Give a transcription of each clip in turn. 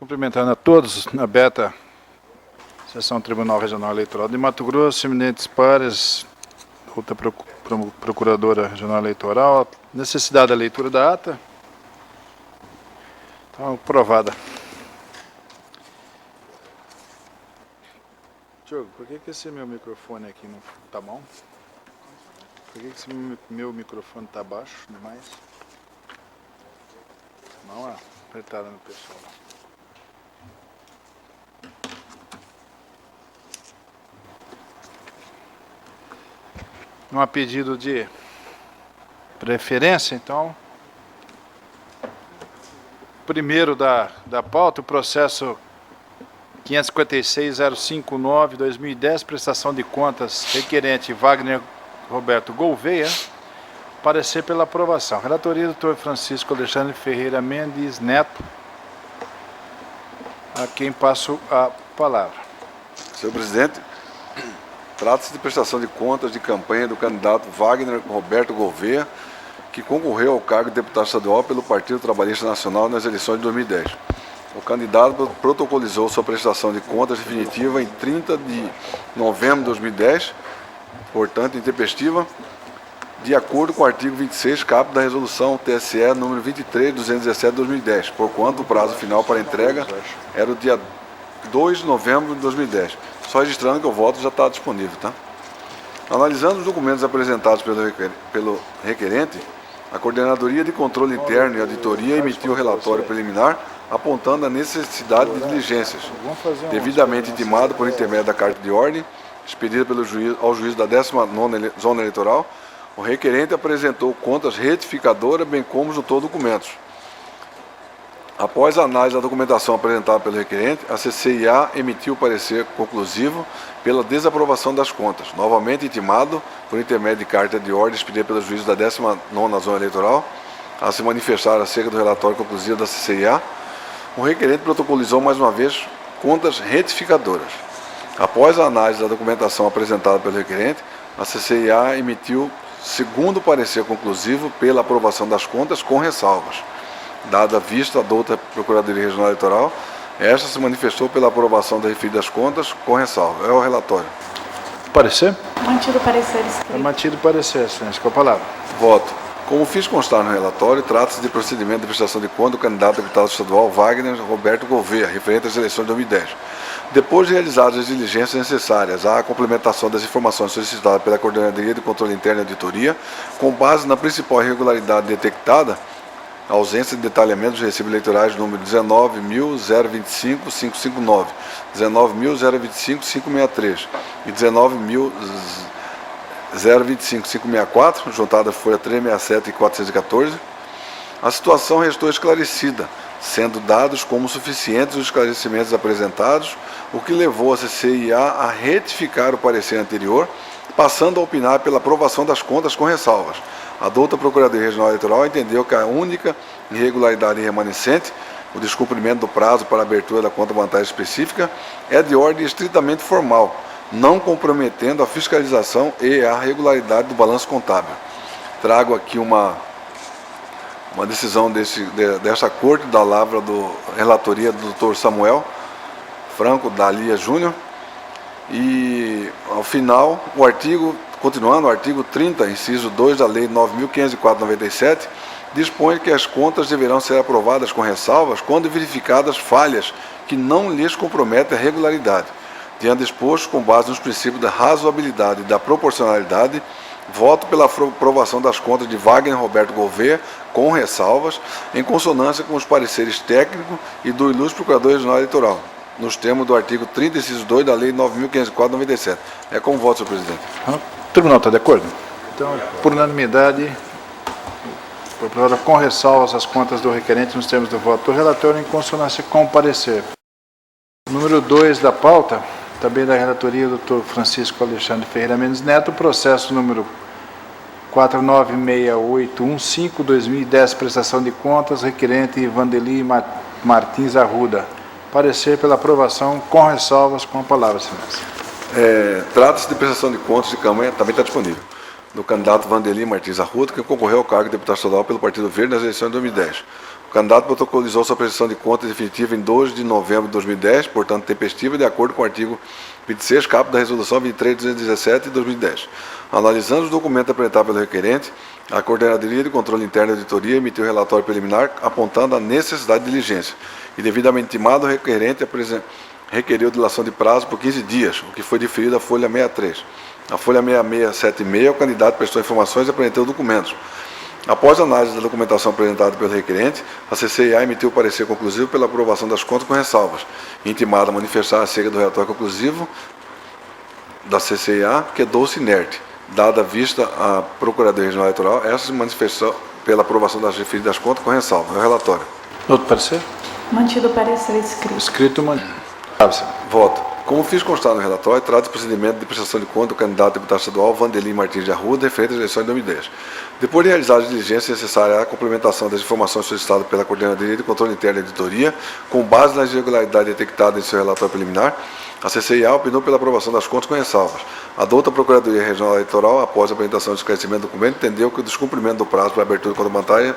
Cumprimentando a todos, aberta a sessão do Tribunal Regional Eleitoral de Mato Grosso, eminentes pares, outra Procuradora Regional Eleitoral, necessidade da leitura da ata. Então, aprovada. Diogo, por que esse meu microfone aqui não tá bom? Por que esse meu microfone tá baixo demais? Dá uma apertada no pessoal. Não há pedido de preferência, então, primeiro da pauta, o processo 556.059/2010, prestação de contas, requerente Wagner Roberto Gouveia, parecer pela aprovação. Relatoria do Dr. Francisco Alexandre Ferreira Mendes Neto, a quem passo a palavra. Senhor presidente, trata-se de prestação de contas de campanha do candidato Wagner Roberto Gouveia, que concorreu ao cargo de deputado estadual pelo Partido Trabalhista Nacional nas eleições de 2010. O candidato protocolizou sua prestação de contas definitiva em 30 de novembro de 2010, portanto intempestiva, de acordo com o artigo 26, caput da resolução TSE número 23.217 de 2010, porquanto o prazo final para entrega era o dia 2 de novembro de 2010. Só registrando que o voto já está disponível, tá? Analisando os documentos apresentados pelo requerente, a Coordenadoria de Controle Interno e Auditoria emitiu o relatório preliminar apontando a necessidade de diligências, devidamente intimado por intermédio da carta de ordem, expedida ao juiz da 19ª Zona Eleitoral. O requerente apresentou contas retificadoras, bem como juntou documentos. Após a análise da documentação apresentada pelo requerente, a CCIA emitiu o parecer conclusivo pela desaprovação das contas, novamente intimado por intermédio de carta de ordem expedida pelo juiz da 19ª Zona Eleitoral, a se manifestar acerca do relatório conclusivo da CCIA. O requerente protocolizou mais uma vez contas retificadoras. Após a análise da documentação apresentada pelo requerente, a CCIA emitiu segundo parecer conclusivo pela aprovação das contas com ressalvas. Dada a vista da outra Procuradoria Regional Eleitoral, esta se manifestou pela aprovação das referidas contas com ressalva. É o relatório. Parecer? Mantido o parecer escrito. É mantido o parecer, excelência. Com a palavra. Voto. Como fiz constar no relatório, trata-se de procedimento de prestação de conta do candidato a deputado estadual Wagner Roberto Gouveia, referente às eleições de 2010. Depois de realizadas as diligências necessárias à complementação das informações solicitadas pela Coordenadoria de Controle Interno e Auditoria, com base na principal irregularidade detectada, a ausência de detalhamento dos recibos eleitorais número 19.025.559, 19.025.563 e 19.025.564, juntada à folha 367 e 414, a situação restou esclarecida, sendo dados como suficientes os esclarecimentos apresentados, o que levou a CCIA a retificar o parecer anterior, passando a opinar pela aprovação das contas com ressalvas. A douta Procuradoria Regional Eleitoral entendeu que a única irregularidade remanescente, o descumprimento do prazo para a abertura da conta bancária específica, é de ordem estritamente formal, não comprometendo a fiscalização e a regularidade do balanço contábil. Trago aqui uma decisão desta Corte da Lavra do relatoria do Dr. Samuel Franco Dalia Júnior, e ao final continuando, o artigo 30, inciso 2 da Lei 9.504/97, dispõe que as contas deverão ser aprovadas com ressalvas quando verificadas falhas que não lhes comprometem a regularidade. Diante disposto, com base nos princípios da razoabilidade e da proporcionalidade, voto pela aprovação das contas de Wagner Roberto Gouveia com ressalvas, em consonância com os pareceres técnicos e do ilustre Procurador Regional Eleitoral, nos termos do artigo 30, inciso 2 da Lei 9.504/97. É como voto, senhor presidente. O tribunal está de acordo? Então, por unanimidade, aprovada com ressalvas as contas do requerente nos termos do voto do relator em consonância com o parecer. Número 2 da pauta, também da relatoria do Dr. Francisco Alexandre Ferreira Mendes Neto, processo número 496815/2010, prestação de contas, requerente Vandeli Martins Arruda. Parecer pela aprovação com ressalvas, com a palavra, excelência. Trata-se de prestação de contas de campanha, também está disponível, do candidato Vandeli Martins Arruda, que concorreu ao cargo de deputado estadual pelo Partido Verde nas eleições de 2010. O candidato protocolizou sua prestação de contas definitiva em 2 de novembro de 2010, portanto tempestiva, de acordo com o artigo 26, caput da Resolução 23.217 de 2010. Analisando os documentos apresentados pelo requerente, a Coordenadoria de Controle Interno e Auditoria emitiu relatório preliminar apontando a necessidade de diligência. E devidamente intimado, o requerente requeriu dilação de prazo por 15 dias, o que foi diferido à folha 63. A folha 6676, o candidato prestou informações e apresentou documentos. Após a análise da documentação apresentada pelo requerente, a CCIA emitiu o parecer conclusivo pela aprovação das contas com ressalvas, intimada a manifestar acerca do relatório conclusivo da CCIA, quedou-se inerte. Dada a vista à Procuradoria Regional Eleitoral, essa se manifestou pela aprovação das referidas contas com ressalva. É o relatório. Outro parecer? Mantido o parecer escrito. Escrito mantido. Voto. Como fiz constar no relatório, trata-se do procedimento de prestação de conta do candidato a deputado estadual Vanderlei Martins de Arruda, referente às eleições de 2010. Depois de realizar a diligência necessária à complementação das informações solicitadas pela Coordenadoria de Controle Interno e Auditoria, com base nas irregularidades detectadas em seu relatório preliminar, a CCIA opinou pela aprovação das contas com ressalvas. A douta Procuradoria Regional Eleitoral, após a apresentação do esclarecimento do documento, entendeu que o descumprimento do prazo para a abertura de conta bancária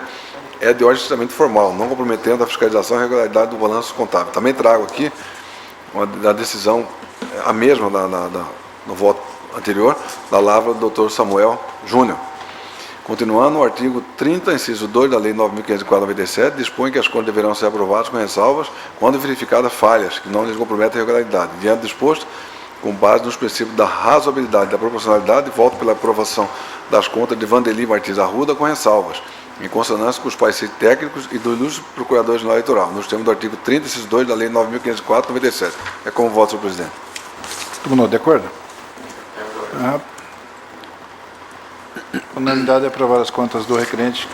é de ordem estritamente formal, não comprometendo a fiscalização e regularidade do balanço contábil. Também trago aqui a decisão, a mesma no voto anterior, da lavra do Dr. Samuel Júnior. Continuando, o artigo 30, inciso 2 da Lei 9.504/97, dispõe que as contas deverão ser aprovadas com ressalvas quando verificadas falhas que não lhes comprometem a regularidade. Diante do disposto, com base nos princípios da razoabilidade e da proporcionalidade, voto pela aprovação das contas de Vanderlei Martins Arruda com ressalvas, em consonância com os pareceres técnicos e dos ilustres procuradores regional eleitoral, nos termos do artigo 30, inciso 2 da Lei 9.504/97. É como voto, senhor presidente. Todo mundo de acordo? Unanimidade é aprovar as contas do requerente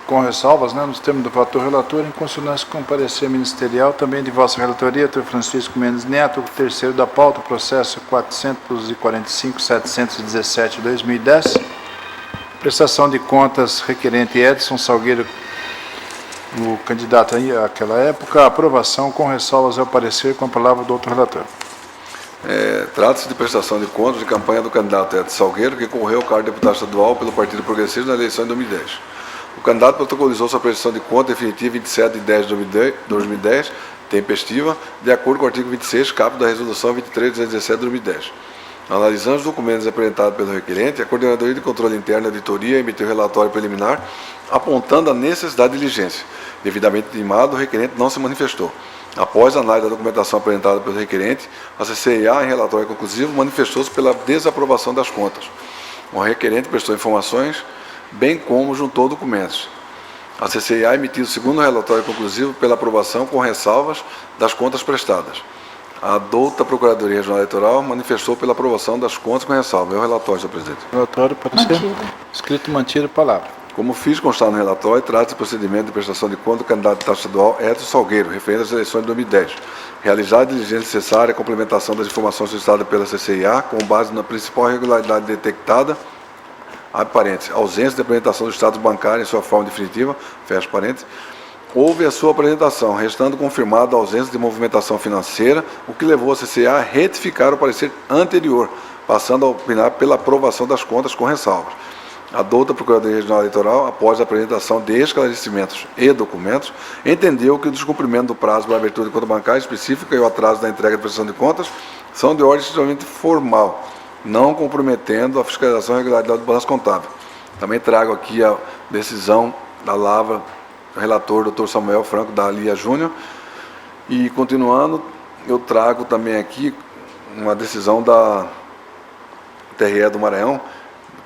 com ressalvas, nos termos do voto do relator, em consonância com o parecer ministerial, também de vossa relatoria, Dr. Francisco Mendes Neto, terceiro da pauta, processo 445.717/2010. Prestação de contas, requerente Edson Salgueiro, o candidato aí àquela época. Aprovação com ressalvas ao parecer, com a palavra do outro relator. Trata-se de prestação de contas de campanha do candidato Edson Salgueiro, que concorreu ao cargo de deputado estadual pelo Partido Progressista na eleição de 2010. O candidato protocolizou sua prestação de conta definitiva em 27 de 10 de 2010, tempestiva, de acordo com o artigo 26, caput da Resolução 23.217 de 2010. Analisando os documentos apresentados pelo requerente, a Coordenadoria de Controle Interno e Auditoria emitiu relatório preliminar apontando a necessidade de diligência. Devidamente intimado, o requerente não se manifestou. Após a análise da documentação apresentada pelo requerente, a CCIA, em relatório conclusivo, manifestou-se pela desaprovação das contas. O requerente prestou informações, bem como juntou documentos. A CCIA emitiu o segundo relatório conclusivo pela aprovação com ressalvas das contas prestadas. A douta Procuradoria Regional Eleitoral manifestou pela aprovação das contas com ressalva. É o relatório, senhor presidente. Relatório, parecer. Escrito, mantido, palavra. Como fiz constar no relatório, trata-se de procedimento de prestação de conta do candidato a deputado estadual Edson Salgueiro, referente às eleições de 2010. Realizar a diligência necessária à complementação das informações solicitadas pela CCIA, com base na principal irregularidade detectada, abre parênteses, ausência de apresentação do status bancário em sua forma definitiva, fecha parênteses, houve a sua apresentação, restando confirmada a ausência de movimentação financeira, o que levou a CCIA a retificar o parecer anterior, passando a opinar pela aprovação das contas com ressalvas. A douta Procuradoria Regional Eleitoral, após a apresentação de esclarecimentos e documentos, entendeu que o descumprimento do prazo para a abertura de conta bancária específica e o atraso da entrega de prestação de contas são de ordem extremamente formal, não comprometendo a fiscalização e regularidade do balanço contábil. Também trago aqui a decisão da lavra do relator Dr. Samuel Franco da Alia Júnior. E, continuando, eu trago também aqui uma decisão da TRE do Maranhão,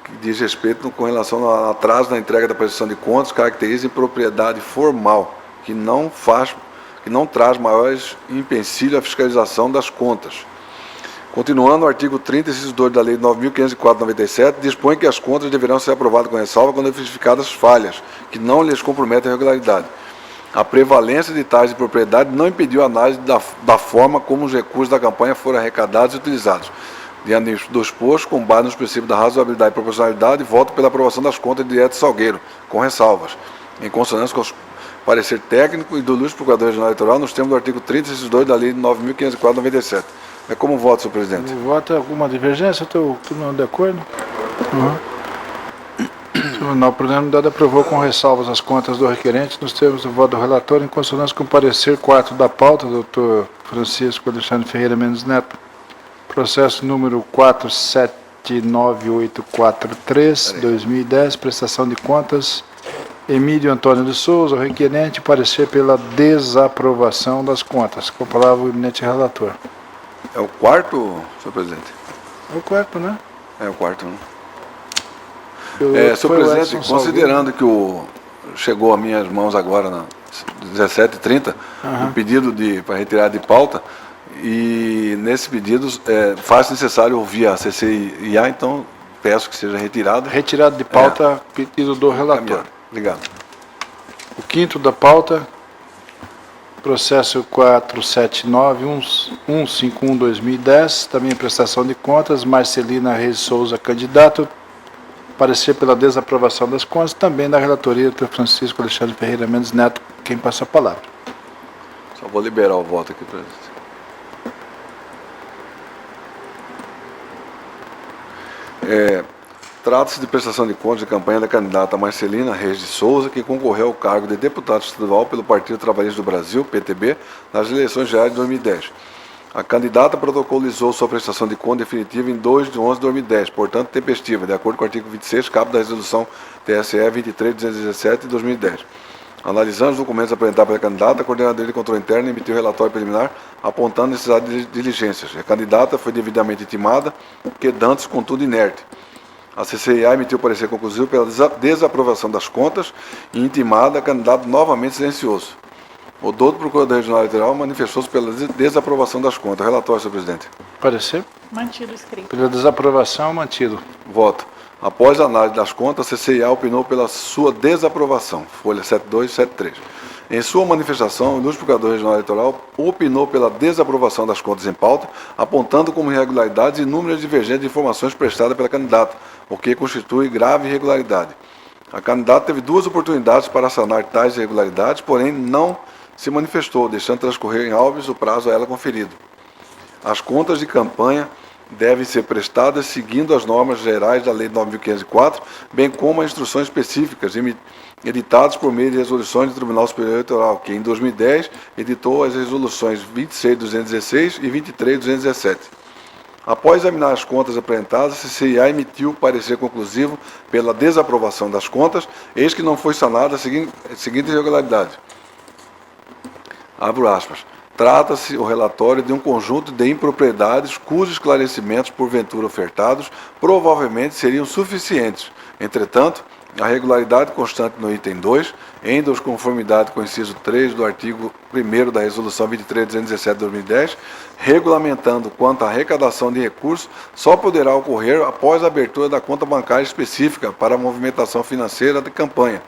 que diz respeito com relação ao atraso na entrega da prestação de contas, caracteriza impropriedade formal, que não traz maiores empecilhos à fiscalização das contas. Continuando, o artigo 30, inciso 2 da Lei 9.504/97, dispõe que as contas deverão ser aprovadas com ressalva quando verificadas falhas, que não lhes comprometem a regularidade. A prevalência de tais de propriedade não impediu a análise da forma como os recursos da campanha foram arrecadados e utilizados. Diante do exposto, com base nos princípios da razoabilidade e proporcionalidade, voto pela aprovação das contas de Edson Salgueiro, com ressalvas, em consonância com o parecer técnico e do ilustre Procurador Regional Eleitoral, nos termos do artigo 30, inciso 2 da Lei 9.504/97. É como voto, senhor presidente. Voto alguma divergência? Estou de acordo? Tribunal, por unanimidade, aprovou com ressalvas as contas do requerente nos termos do voto do relator, em consonância com o parecer 4 da pauta, doutor Francisco Alexandre Ferreira Mendes Neto, processo número 479843, 2010, prestação de contas, Emílio Antônio de Souza, o requerente, parecer pela desaprovação das contas. Com a palavra o eminente relator. É o quarto, senhor presidente? É o quarto, né? É o quarto, né? Senhor Foi o presidente, Edson considerando que chegou às minhas mãos agora, na 17h30, o pedido para retirar de pauta, e nesse pedido faz necessário ouvir a CCIA, então peço que seja retirado. Retirado de pauta, pedido do relator. Obrigado. O quinto da pauta, processo 479151-2010, também prestação de contas, Marcelina Reis Souza, candidato, parecer pela desaprovação das contas, também da relatoria do Francisco Alexandre Ferreira Mendes Neto, quem passa a palavra. Só vou liberar o voto aqui, presidente. Trata-se de prestação de contas de campanha da candidata Marcelina Reis de Souza, que concorreu ao cargo de deputado estadual pelo Partido Trabalhista do Brasil, PTB, nas eleições gerais de 2010. A candidata protocolizou sua prestação de conta definitiva em 2 de 11 de 2010, portanto tempestiva, de acordo com o artigo 26, caput da resolução TSE 23.217 de 2010. Analisando os documentos apresentados pela candidata, a coordenadoria de controle interno emitiu relatório preliminar apontando necessidade de diligências. A candidata foi devidamente intimada, quedando-se, contudo, inerte. A CCIA emitiu parecer conclusivo pela desaprovação das contas e intimada a candidato novamente silencioso. O doutor Procurador Regional Eleitoral manifestou-se pela desaprovação das contas. Relatório, senhor presidente. Parecer? Mantido o escrito. Pela desaprovação, mantido. Voto. Após a análise das contas, a CCIA opinou pela sua desaprovação. Folha 7273. Em sua manifestação, o ilustre Procurador Regional Eleitoral opinou pela desaprovação das contas em pauta, apontando como irregularidades inúmeras divergentes de informações prestadas pela candidata, o que constitui grave irregularidade. A candidata teve 2 oportunidades para sanar tais irregularidades, porém não se manifestou, deixando transcorrer em autos o prazo a ela conferido. As contas de campanha devem ser prestadas seguindo as normas gerais da Lei 9.504, bem como as instruções específicas editadas por meio de resoluções do Tribunal Superior Eleitoral, que em 2010 editou as resoluções 26.216 e 23.217. Após examinar as contas apresentadas, a CCIA emitiu parecer conclusivo pela desaprovação das contas, eis que não foi sanada a seguinte irregularidade. Abro aspas. Trata-se o relatório de um conjunto de impropriedades cujos esclarecimentos, porventura ofertados, provavelmente seriam suficientes. Entretanto, a regularidade constante no item 2, em desconformidade com o inciso 3 do artigo 1º da Resolução 23.217 de 2010, regulamentando quanto à arrecadação de recursos, só poderá ocorrer após a abertura da conta bancária específica para a movimentação financeira de campanha.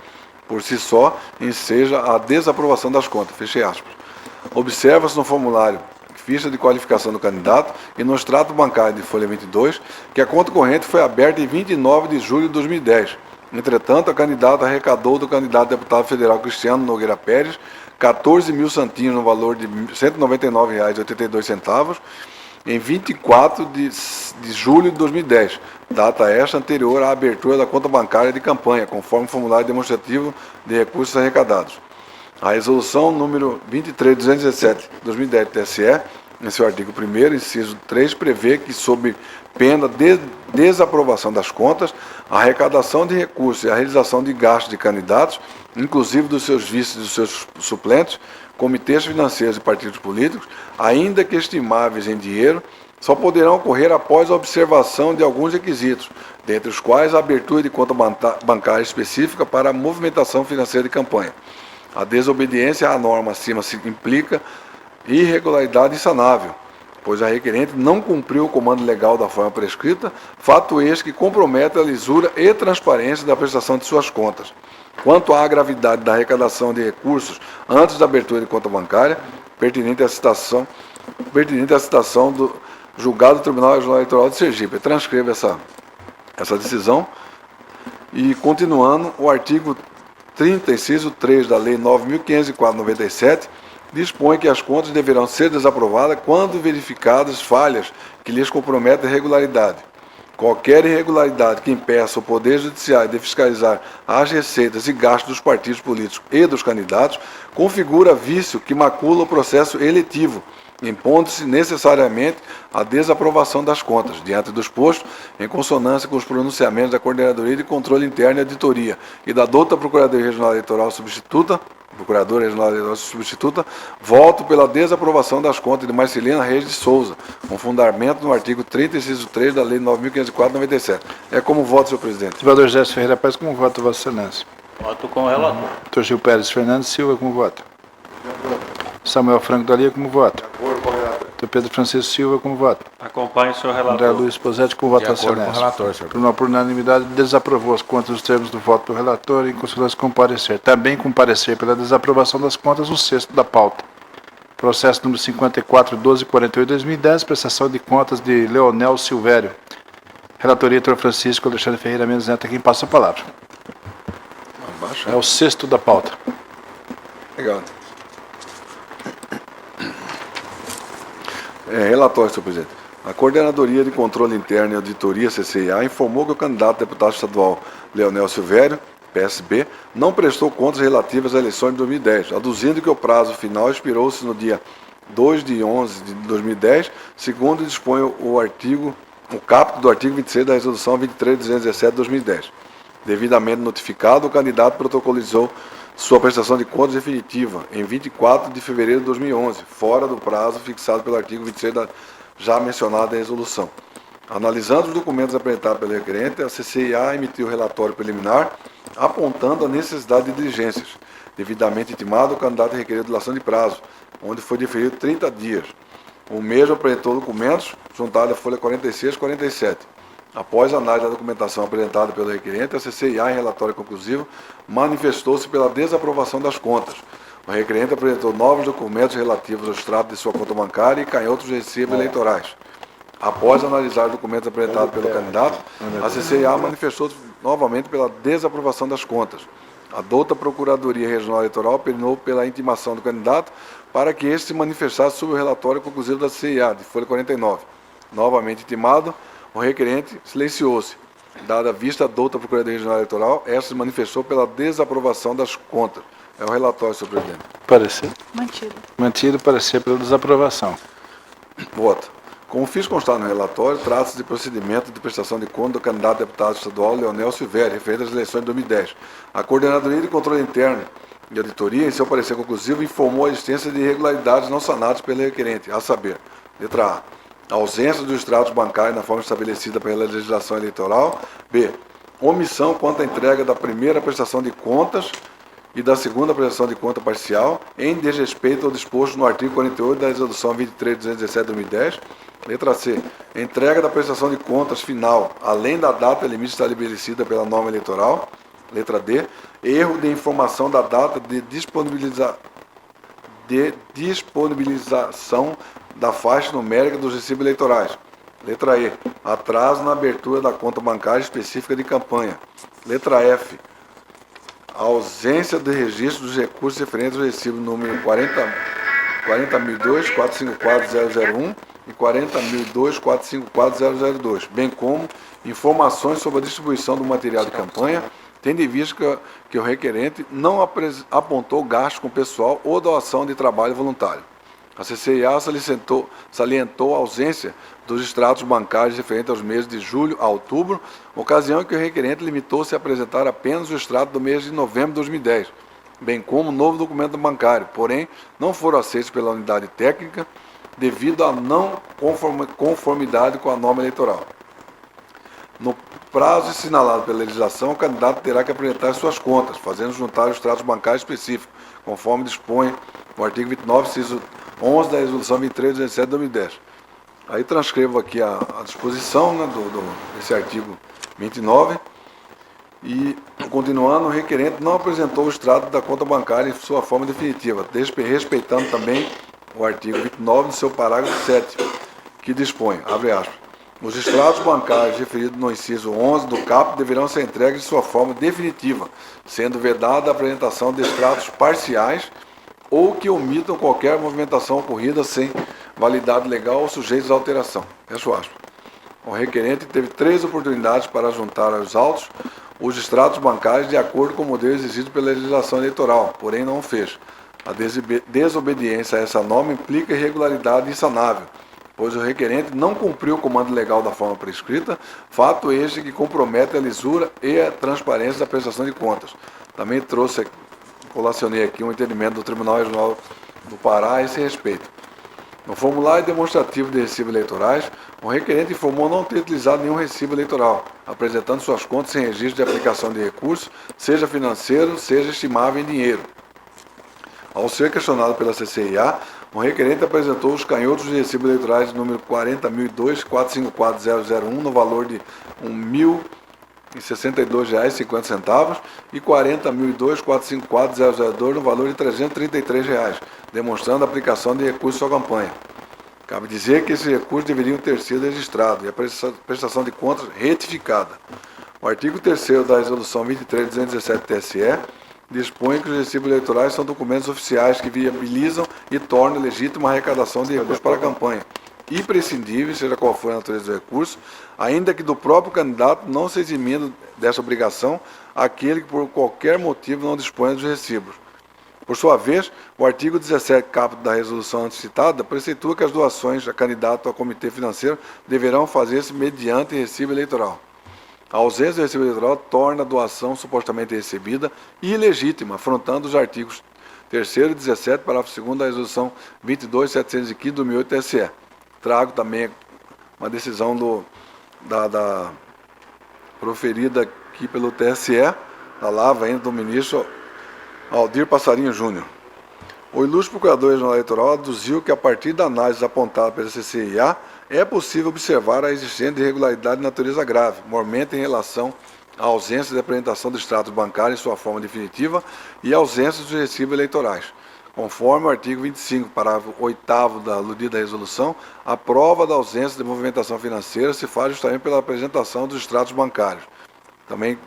Por si só, enseja a desaprovação das contas. Fechei aspas. Observa-se no formulário ficha de qualificação do candidato e no extrato bancário de folha 22 que a conta corrente foi aberta em 29 de julho de 2010. Entretanto, a candidata arrecadou do candidato deputado federal Cristiano Nogueira Pérez 14 mil santinhos no valor de R$ 199,82 em 24 de julho de 2010, data esta anterior à abertura da conta bancária de campanha, conforme o formulário demonstrativo de recursos arrecadados. A resolução número 23.217 de 2010 do TSE, em seu artigo 1º, inciso 3, prevê que, sob pena de desaprovação das contas, a arrecadação de recursos e a realização de gastos de candidatos, inclusive dos seus vices e dos seus suplentes, comitês financeiros e partidos políticos, ainda que estimáveis em dinheiro, só poderão ocorrer após a observação de alguns requisitos, dentre os quais a abertura de conta bancária específica para a movimentação financeira de campanha. A desobediência à norma acima implica irregularidade insanável, pois a requerente não cumpriu o comando legal da forma prescrita, fato este que compromete a lisura e transparência da prestação de suas contas. Quanto à gravidade da arrecadação de recursos antes da abertura de conta bancária, pertinente à citação do julgado do Tribunal Regional Eleitoral de Sergipe. Transcreva essa decisão. E continuando, o artigo 30, inciso 3 da Lei 9.504/97, dispõe que as contas deverão ser desaprovadas quando verificadas falhas que lhes comprometem a regularidade. Qualquer irregularidade que impeça o Poder Judiciário de fiscalizar as receitas e gastos dos partidos políticos e dos candidatos configura vício que macula o processo eletivo, impondo-se necessariamente a desaprovação das contas, diante do exposto, em consonância com os pronunciamentos da Coordenadoria de Controle Interno e Auditoria e da douta Procuradoria Regional Eleitoral Substituta, Procuradora Regional Eleitoral Substituta, voto pela desaprovação das contas de Marcelina Reis de Souza, com fundamento no artigo 30, inciso 3 da Lei 9.504/97. É como voto, senhor presidente. Vereador Gerson Ferreira Paz, como vota, Vossa Excelência? Voto com o relator. Dr. Gil Pérez Fernandes Silva, como vota? Samuel Franco Dalia, como vota? Dr. Pedro Francisco Silva, como vota? Acompanhe o senhor André relator. Luiz Posetti, como vota, De acordo com o Excelência? relator, senhor. Tribunal, por unanimidade, desaprovou as contas nos termos do voto do relator e em consonância com o parecer. Também com parecer pela desaprovação das contas, o sexto da pauta. Processo número 54.1248/2010, prestação de contas de Leonel Silvério. Relatoria, Dr. Francisco Alexandre Ferreira Mendes Neto, quem passa a palavra. Abaixa. É o sexto da pauta. Obrigado. Relatório, senhor presidente. A Coordenadoria de Controle Interno e Auditoria, CCIA, informou que o candidato a deputado estadual Leonel Silvério, PSB, não prestou contas relativas à eleição de 2010, aduzindo que o prazo final expirou-se no dia 2 de 11 de 2010, segundo dispõe o caput do artigo 26 da Resolução 23.217 de 2010. Devidamente notificado, o candidato protocolizou sua prestação de contas definitiva em 24 de fevereiro de 2011, fora do prazo fixado pelo artigo 26 da já mencionada resolução. Analisando os documentos apresentados pelo requerente, a CCIA emitiu relatório preliminar apontando a necessidade de diligências. Devidamente intimado, o candidato requeriu dilação de prazo, onde foi deferido 30 dias. O mesmo apresentou documentos juntados à folha 46 e 47. Após a análise da documentação apresentada pelo requerente, a CCIA, em relatório conclusivo, manifestou-se pela desaprovação das contas. O requerente apresentou novos documentos relativos ao extrato de sua conta bancária e canhotos de recibos eleitorais. Após analisar os documentos apresentados pelo candidato, a CCIA manifestou-se novamente pela desaprovação das contas. A douta Procuradoria Regional Eleitoral penou pela intimação do candidato para que este se manifestasse sobre o relatório conclusivo da CCIA, de folha 49. Novamente intimado, o requerente silenciou-se. Dada a vista a douta Procuradoria Regional Eleitoral, esta se manifestou pela desaprovação das contas. É o relatório, senhor presidente. Parecer. Mantido. Mantido parecer pela desaprovação. Voto. Como fiz constar no relatório, trata-se de procedimento de prestação de conta do candidato a deputado estadual Leonel Silvério, referente às eleições de 2010. A Coordenadoria de Controle Interno e Auditoria, em seu parecer conclusivo, informou a existência de irregularidades não sanadas pelo requerente, a saber, letra A, ausência dos extratos bancários na forma estabelecida pela legislação eleitoral. B, omissão quanto à entrega da primeira prestação de contas e da segunda prestação de conta parcial, em desrespeito ao disposto no artigo 48 da Resolução 23.217 de 2010. Letra C, entrega da prestação de contas final, além da data limite estabelecida pela norma eleitoral. Letra D, erro de informação da data de disponibilização da faixa numérica dos recibos eleitorais. Letra E, atraso na abertura da conta bancária específica de campanha. Letra F, ausência de registro dos recursos referentes ao recibo número 40.002.454.001 e 40.002.454.002, bem como informações sobre a distribuição do material de campanha, tendo em vista que o requerente não apontou gasto com pessoal ou doação de trabalho voluntário. A CCIA salientou a ausência dos extratos bancários referentes aos meses de julho a outubro, ocasião em que o requerente limitou-se a apresentar apenas o extrato do mês de novembro de 2010, bem como um novo documento bancário, porém não foram aceitos pela unidade técnica devido à não conformidade com a norma eleitoral. No prazo assinalado pela legislação, o candidato terá que apresentar suas contas, fazendo juntar os extratos bancários específicos, conforme dispõe o artigo 29, inciso 11 da Resolução 23.217 de 2010. Aí transcrevo aqui a disposição, né, desse artigo 29. E, continuando, o requerente não apresentou o extrato da conta bancária em sua forma definitiva, respeitando também o artigo 29 no seu parágrafo 7, que dispõe, abre aspas, os extratos bancários referidos no inciso 11 do caput deverão ser entregues de sua forma definitiva, sendo vedada a apresentação de extratos parciais ou que omitam qualquer movimentação ocorrida sem validade legal ou sujeitos à alteração. Fecho aspas. O requerente teve 3 oportunidades para juntar aos autos os extratos bancários de acordo com o modelo exigido pela legislação eleitoral, porém não o fez. A desobediência a essa norma implica irregularidade insanável, pois o requerente não cumpriu o comando legal da forma prescrita, fato este que compromete a lisura e a transparência da prestação de contas. Também colacionei aqui um entendimento do Tribunal Regional do Pará a esse respeito. No formulário demonstrativo de recibos eleitorais, o requerente informou não ter utilizado nenhum recibo eleitoral, apresentando suas contas sem registro de aplicação de recursos, seja financeiro, seja estimável em dinheiro. Ao ser questionado pela CCIA, o requerente apresentou os canhotos de recibos eleitorais número 40.002.454.001 no valor de R$ 1.062,50 e 40.002.454.002 no valor de R$ 333, demonstrando a aplicação de recursos à campanha. Cabe dizer que esses recursos deveriam ter sido registrados e a prestação de contas retificada. O artigo 3º da Resolução 23.217 TSE dispõe que os recibos eleitorais são documentos oficiais que viabilizam e tornam legítima a arrecadação de recursos para a campanha, imprescindível, seja qual for a natureza do recurso, ainda que do próprio candidato não se eximindo dessa obrigação aquele que por qualquer motivo não disponha dos recibos. Por sua vez, o artigo 17, caput da resolução antes citada, preceitua que as doações a candidato a comitê financeiro deverão fazer-se mediante recibo eleitoral. A ausência do recibo eleitoral torna a doação supostamente recebida ilegítima, afrontando os artigos 3º e 17, parágrafo 2º da resolução 22.715 de 2008 TSE. Trago também uma decisão proferida aqui pelo TSE, da lava ainda do ministro Aldir Passarinho Júnior. O ilustre Procurador Regional Eleitoral aduziu que a partir da análise apontada pela CCIA, é possível observar a existência de irregularidade de natureza grave, mormente em relação à ausência de apresentação dos extratos bancários em sua forma definitiva e à ausência dos recibos eleitorais. Conforme o artigo 25, parágrafo 8º da aludida resolução, a prova da ausência de movimentação financeira se faz justamente pela apresentação dos extratos bancários. Também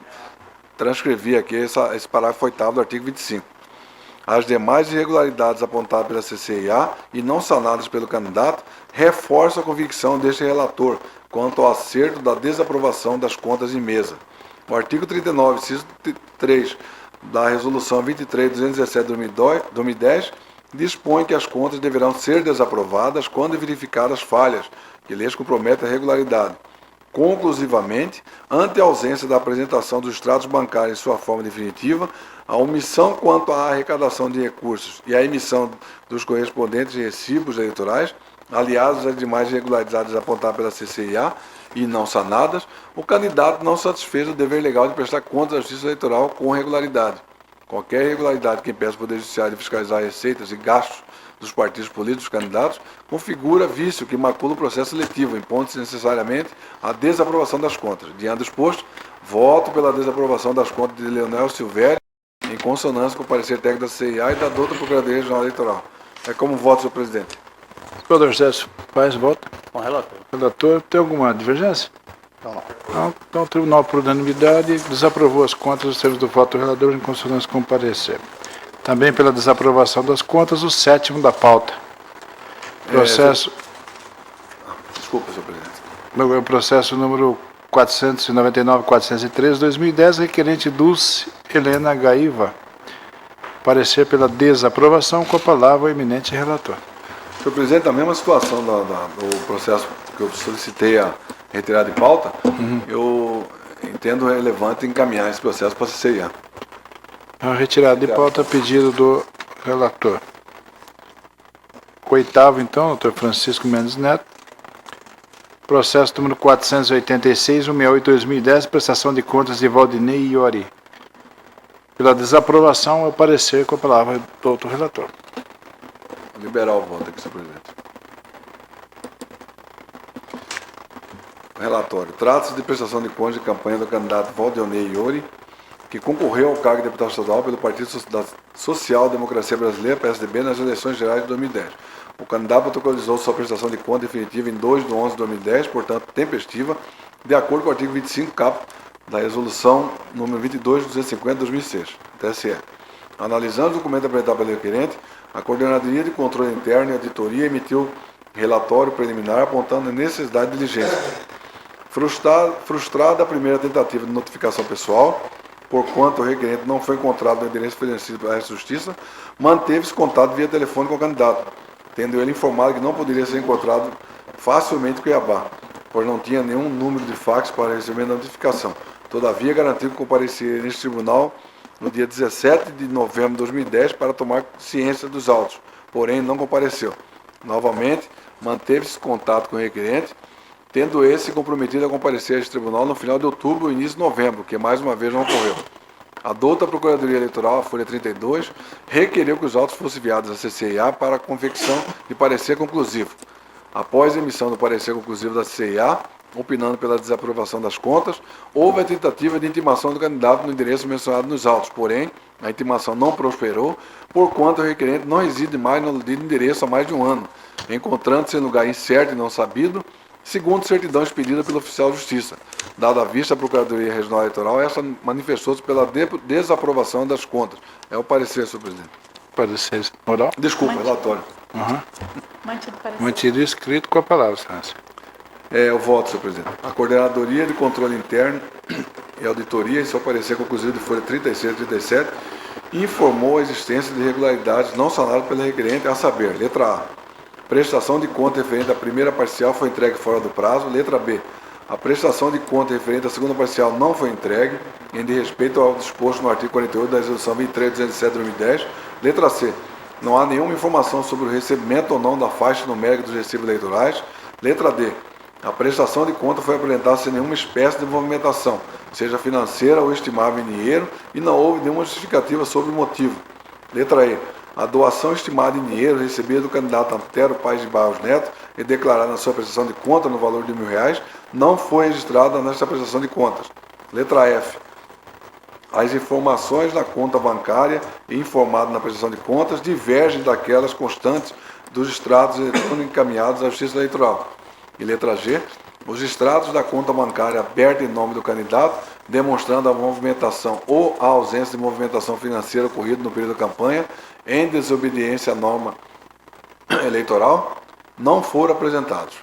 transcrevi aqui esse parágrafo 8º do artigo 25. As demais irregularidades apontadas pela CCIA e não sanadas pelo candidato reforçam a convicção deste relator quanto ao acerto da desaprovação das contas em mesa. O artigo 39, inciso 3 da Resolução 23.217 de 2010 dispõe que as contas deverão ser desaprovadas quando verificadas falhas que lhes comprometem a regularidade. Conclusivamente, ante a ausência da apresentação dos extratos bancários em sua forma definitiva, a omissão quanto à arrecadação de recursos e a emissão dos correspondentes recibos eleitorais, aliados às demais irregularidades apontadas pela CCIA e não sanadas, o candidato não satisfez o dever legal de prestar contas à Justiça Eleitoral com regularidade. Qualquer irregularidade que impeça o Poder Judiciário de fiscalizar receitas e gastos dos partidos políticos candidatos configura vício que macula o processo seletivo, impondo-se necessariamente a desaprovação das contas. Diante do exposto, voto pela desaprovação das contas de Leonel Silvério, em consonância com o parecer técnico da CIA e da doutora Procuradoria Regional Eleitoral. É como voto, senhor presidente. Procurador César Paes, voto. Com o relator. Relator, tem alguma divergência? Não. Então, o Tribunal, por unanimidade, desaprovou as contas nos termos do voto do relator em consonância com o parecer. Também pela desaprovação das contas, o 7º da pauta. Processo... Desculpa, senhor presidente. O processo número 499.413/2010, requerente Dulce Helena Gaiva. Parecer pela desaprovação, com a palavra o eminente relator. Senhor presidente, a mesma situação do processo que eu solicitei a retirada de pauta, eu entendo relevante encaminhar esse processo para a CCIA. A retirada de pauta, pedido do relator. O 8º, então, doutor Francisco Mendes Neto. Processo número 486.168/2010, prestação de contas de Valdinei Iori. Pela desaprovação, o parecer com a palavra do doutor relator. Vou liberar o voto aqui, senhor presidente. Relatório. Trata-se de prestação de contas de campanha do candidato Valdinei Iori, que concorreu ao cargo de deputado estadual pelo Partido Social Democracia Brasileira, PSDB, nas eleições gerais de 2010. O candidato protocolizou sua prestação de conta definitiva em 2/11/2010, portanto tempestiva, de acordo com o artigo 25 cap da resolução número 22.250/2006, TSE. Analisando o documento apresentado pelo requerente, a Coordenadoria de Controle Interno e Auditoria emitiu relatório preliminar apontando a necessidade de diligência. Frustrada a primeira tentativa de notificação pessoal, porquanto o requerente não foi encontrado no endereço fornecido pela Justiça, manteve-se contato via telefone com o candidato, tendo ele informado que não poderia ser encontrado facilmente em Cuiabá, pois não tinha nenhum número de fax para receber notificação. Todavia, garantiu que compareceria neste tribunal no dia 17 de novembro de 2010 para tomar ciência dos autos, porém não compareceu. Novamente, manteve-se contato com o requerente, tendo esse se comprometido a comparecer a este tribunal no final de outubro ou início de novembro, que mais uma vez não ocorreu. A douta Procuradoria Eleitoral, a Folha 32, requereu que os autos fossem enviados à CCIA para a confecção de parecer conclusivo. Após a emissão do parecer conclusivo da CCIA, opinando pela desaprovação das contas, houve a tentativa de intimação do candidato no endereço mencionado nos autos, porém, a intimação não prosperou, porquanto o requerente não reside mais no dito endereço há mais de um ano, encontrando-se em lugar incerto e não sabido, segundo certidão expedida pelo oficial de justiça. Dada a vista, a Procuradoria Regional Eleitoral, essa manifestou-se pela desaprovação das contas. É o parecer, senhor presidente. Parecer oral? Desculpa, relatório. Mantido parecer. Mantido escrito com a palavra, excelência. Eu voto, senhor presidente. A Coordenadoria de Controle Interno e Auditoria, em seu parecer conclusivo de folha 36 e 37, informou a existência de irregularidades não sanadas pelo requerente, a saber, letra A, prestação de conta referente à primeira parcial foi entregue fora do prazo, letra B, a prestação de conta referente à segunda parcial não foi entregue, em desrespeito ao disposto no artigo 48 da Resolução 23.207/2010, letra C, não há nenhuma informação sobre o recebimento ou não da faixa numérica dos recibos eleitorais, letra D, a prestação de conta foi apresentada sem nenhuma espécie de movimentação, seja financeira ou estimável em dinheiro, e não houve nenhuma justificativa sobre o motivo. Letra E. A doação estimada em dinheiro recebida do candidato Antero Paes de Barros Neto e declarada na sua prestação de conta no valor de R$1.000 não foi registrada nesta prestação de contas. Letra F. As informações na conta bancária e informadas na prestação de contas divergem daquelas constantes dos extratos eletrônicos encaminhados à Justiça Eleitoral. E letra G, os extratos da conta bancária aberta em nome do candidato, demonstrando a movimentação ou a ausência de movimentação financeira ocorrida no período da campanha, em desobediência à norma eleitoral, não foram apresentados.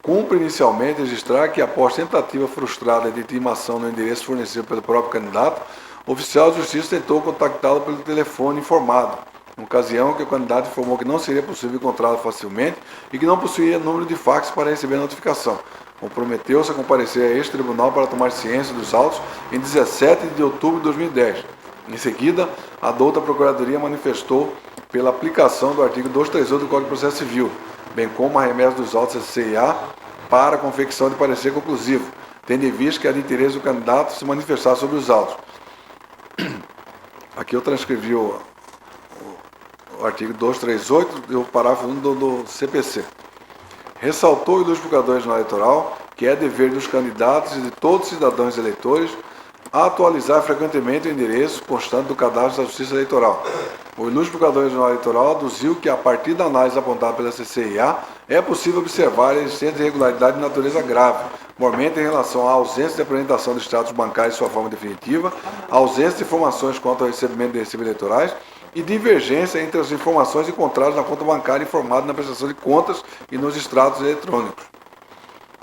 Cumpre inicialmente registrar que, após tentativa frustrada de intimação no endereço fornecido pelo próprio candidato, o oficial de justiça tentou contactá-lo pelo telefone informado, na ocasião que o candidato informou que não seria possível encontrá-lo facilmente e que não possuía número de fax para receber a notificação. Comprometeu-se a comparecer a este tribunal para tomar ciência dos autos em 17 de outubro de 2010. Em seguida, a douta Procuradoria manifestou pela aplicação do artigo 238 do Código de Processo Civil, bem como a remessa dos autos da CIA para a confecção de parecer conclusivo, tendo em vista que era de interesse do candidato se manifestar sobre os autos. Aqui eu transcrevi o artigo 238 e o parágrafo 1 do CPC. Ressaltou o ilustre Procurador Regional Eleitoral que é dever dos candidatos e de todos os cidadãos eleitores atualizar frequentemente o endereço constante do cadastro da Justiça Eleitoral. O ilustre Procurador Regional Eleitoral aduziu que, a partir da análise apontada pela CCIA, é possível observar a existência de irregularidade de natureza grave, mormente em relação à ausência de apresentação de status bancário em sua forma definitiva, ausência de informações quanto ao recebimento de recibos eleitorais e divergência entre as informações encontradas na conta bancária informada na prestação de contas e nos extratos eletrônicos.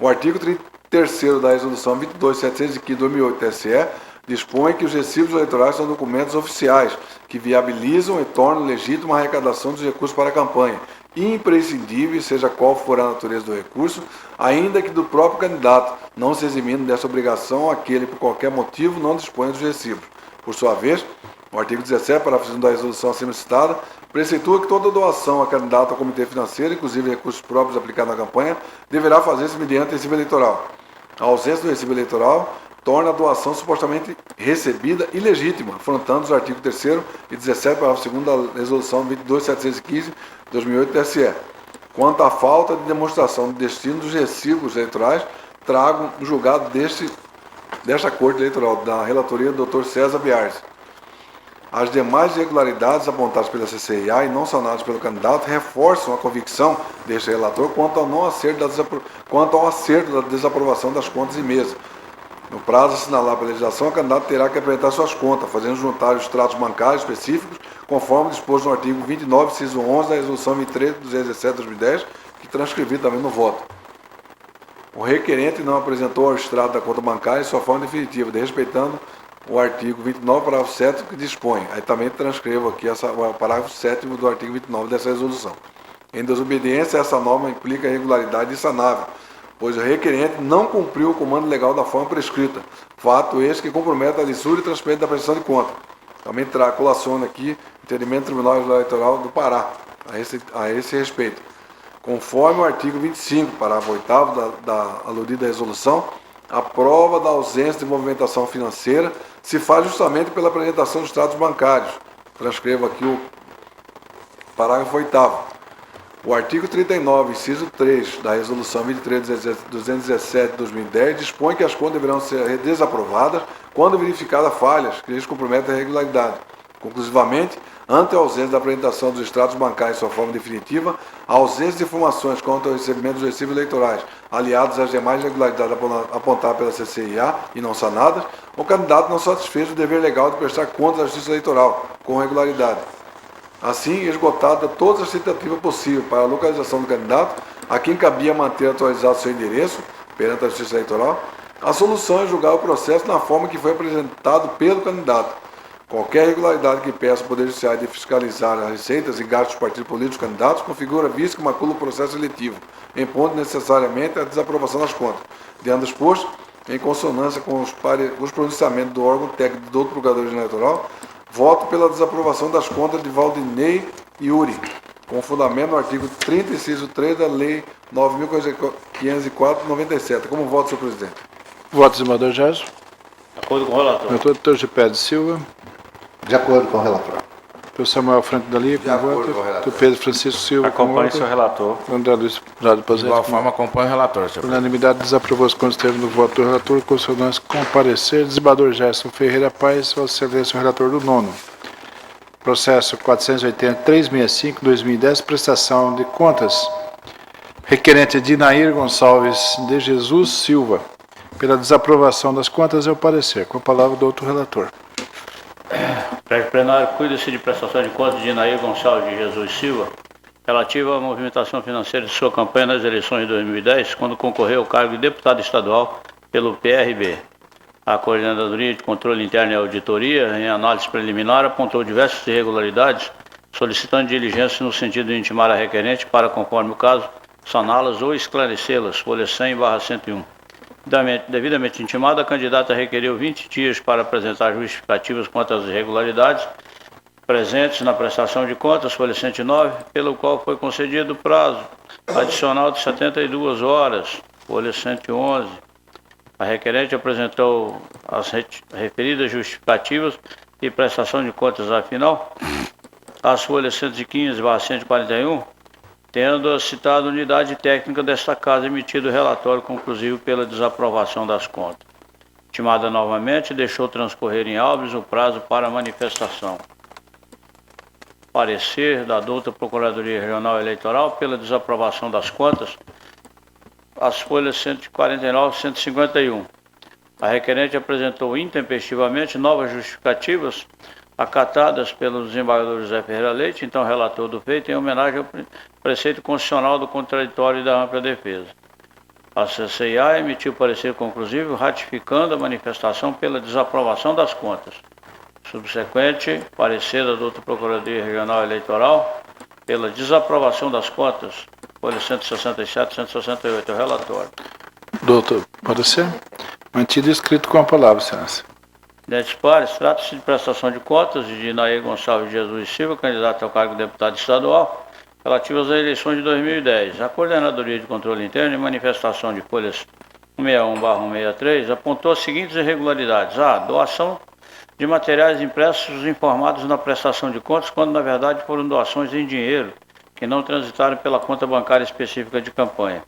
O artigo 3º da Resolução 22.715/2008 TSE dispõe que os recibos eleitorais são documentos oficiais que viabilizam e tornam legítima a arrecadação dos recursos para a campanha, imprescindível, seja qual for a natureza do recurso, ainda que do próprio candidato, não se eximindo dessa obrigação aquele por qualquer motivo não dispõe dos recibos. Por sua vez, o artigo 17, parágrafo 1 da resolução acima citada, preceitua que toda doação a candidato ao comitê financeiro, inclusive recursos próprios aplicados na campanha, deverá fazer-se mediante recibo eleitoral. A ausência do recibo eleitoral torna a doação supostamente recebida ilegítima, afrontando os artigos 3º e 17, parágrafo 2 da resolução 22.715/2008 TSE. Quanto à falta de demonstração do destino dos recibos eleitorais, trago o julgado desta Corte Eleitoral, da relatoria do Dr. César Biars. As demais irregularidades apontadas pela CCIA e não sanadas pelo candidato reforçam a convicção deste relator quanto ao acerto da desaprovação das contas em mesa. No prazo assinalado pela legislação, o candidato terá que apresentar suas contas, fazendo juntar os extratos bancários específicos, conforme disposto no artigo 29, inciso 11 da Resolução 23.217/2010, que transcrevi também no voto. O requerente não apresentou ao extrato da conta bancária sua forma definitiva, desrespeitando o artigo 29, parágrafo 7º, que dispõe. Aí também transcrevo aqui o parágrafo 7º do artigo 29 dessa resolução. Em desobediência, essa norma implica irregularidade insanável, pois o requerente não cumpriu o comando legal da forma prescrita, fato este que compromete a lisura e transparência da prestação de conta. Também colaciona aqui o entendimento do Tribunal Eleitoral do Pará, a esse respeito. Conforme o artigo 25, parágrafo 8º da aludida resolução, a prova da ausência de movimentação financeira se faz justamente pela apresentação dos extratos bancários. Transcrevo aqui o parágrafo 8º. O artigo 39, inciso 3 da resolução 23.217 de 2010 dispõe que as contas deverão ser desaprovadas quando verificadas falhas que lhes comprometem a regularidade. Conclusivamente, ante a ausência da apresentação dos extratos bancários em sua forma definitiva, a ausência de informações quanto ao recebimento dos recibos eleitorais, aliados às demais irregularidades apontadas pela CCIA e não sanadas, o candidato não satisfez o dever legal de prestar contas à Justiça Eleitoral com regularidade. Assim, esgotada todas as tentativas possíveis para a localização do candidato, a quem cabia manter atualizado seu endereço perante a Justiça Eleitoral, a solução é julgar o processo na forma que foi apresentado pelo candidato. Qualquer irregularidade que peça o Poder Judiciário de fiscalizar as receitas e gastos dos partidos políticos candidatos configura vício que macula o processo seletivo, impondo necessariamente a desaprovação das contas. Diante do exposto, em consonância com os pronunciamentos do órgão técnico do Procurador-Geral Eleitoral, voto pela desaprovação das contas de Valdinei Yuri, com fundamento no artigo 30, inciso 3 da Lei 9.504/97. Como voto, senhor presidente? Voto, desembargador Gerson. De acordo com o relator. Doutor Gipé de Silva. De acordo com o relator. Doutor Samuel Franco Dali, com voto. Doutor Pedro Francisco Silva, com Acompanhe voto. seu relator. André Luiz Prado De Pazete. igual forma, acompanha o relator, senhor Por presidente. unanimidade, desaprovou os contos termos no voto do relator, consonância com parecer. Desembargador Gerson Ferreira Paes, Vossa Excelência, o relator do nono. Processo 480-365-2010, prestação de contas. Requerente Dinair Gonçalves de Jesus Silva. Pela desaprovação das contas, é o parecer. Com a palavra do outro relator. Prédio plenário, cuida-se de prestação de contas de Inair Gonçalves de Jesus Silva, relativa à movimentação financeira de sua campanha nas eleições de 2010, quando concorreu ao cargo de deputado estadual pelo PRB. A Coordenadoria de Controle Interno e Auditoria, em análise preliminar, apontou diversas irregularidades, solicitando diligência no sentido de intimar a requerente para, conforme o caso, saná-las ou esclarecê-las, folha 100/101. Devidamente intimada, a candidata requeriu 20 dias para apresentar justificativas quanto às irregularidades presentes na prestação de contas, folha 109, pelo qual foi concedido prazo adicional de 72 horas, folha 111. A requerente apresentou as referidas justificativas e prestação de contas afinal, as folhas 115/141, tendo citado a unidade técnica desta casa emitido o relatório conclusivo pela desaprovação das contas. Intimada novamente, deixou transcorrer em autos o prazo para manifestação. Parecer da douta Procuradoria Regional Eleitoral pela desaprovação das contas, as folhas 149 e 151. A requerente apresentou intempestivamente novas justificativas acatadas pelo desembargador José Ferreira Leite, então relator do feito, em homenagem ao preceito constitucional do contraditório e da ampla defesa. A CCIA emitiu parecer conclusivo ratificando a manifestação pela desaprovação das contas. Subsequente, parecer da douta Procuradoria Regional Eleitoral pela desaprovação das contas, folha 167 e 168, o relatório. Doutor, parecer? Mantido e escrito com a palavra, excelência. Dentre pares, trata-se de prestação de contas de Inair Gonçalves de Jesus Silva, candidato ao cargo de deputado estadual, relativas às eleições de 2010. A Coordenadoria de Controle Interno, em manifestação de folhas 161/163, apontou as seguintes irregularidades. A. Doação de materiais impressos informados na prestação de contas, quando na verdade foram doações em dinheiro, que não transitaram pela conta bancária específica de campanha.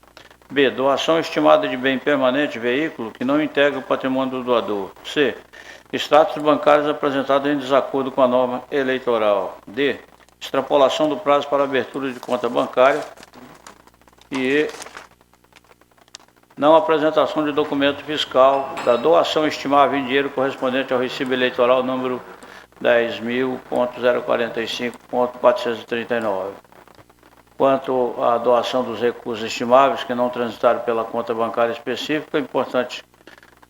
B. Doação estimada de bem permanente, veículo, que não integra o patrimônio do doador. C. Extratos bancários apresentados em desacordo com a norma eleitoral. D. Extrapolação do prazo para abertura de conta bancária. E E. Não apresentação de documento fiscal da doação estimável em dinheiro correspondente ao recibo eleitoral número 10.045.439. Quanto à doação dos recursos estimáveis que não transitaram pela conta bancária específica, é importante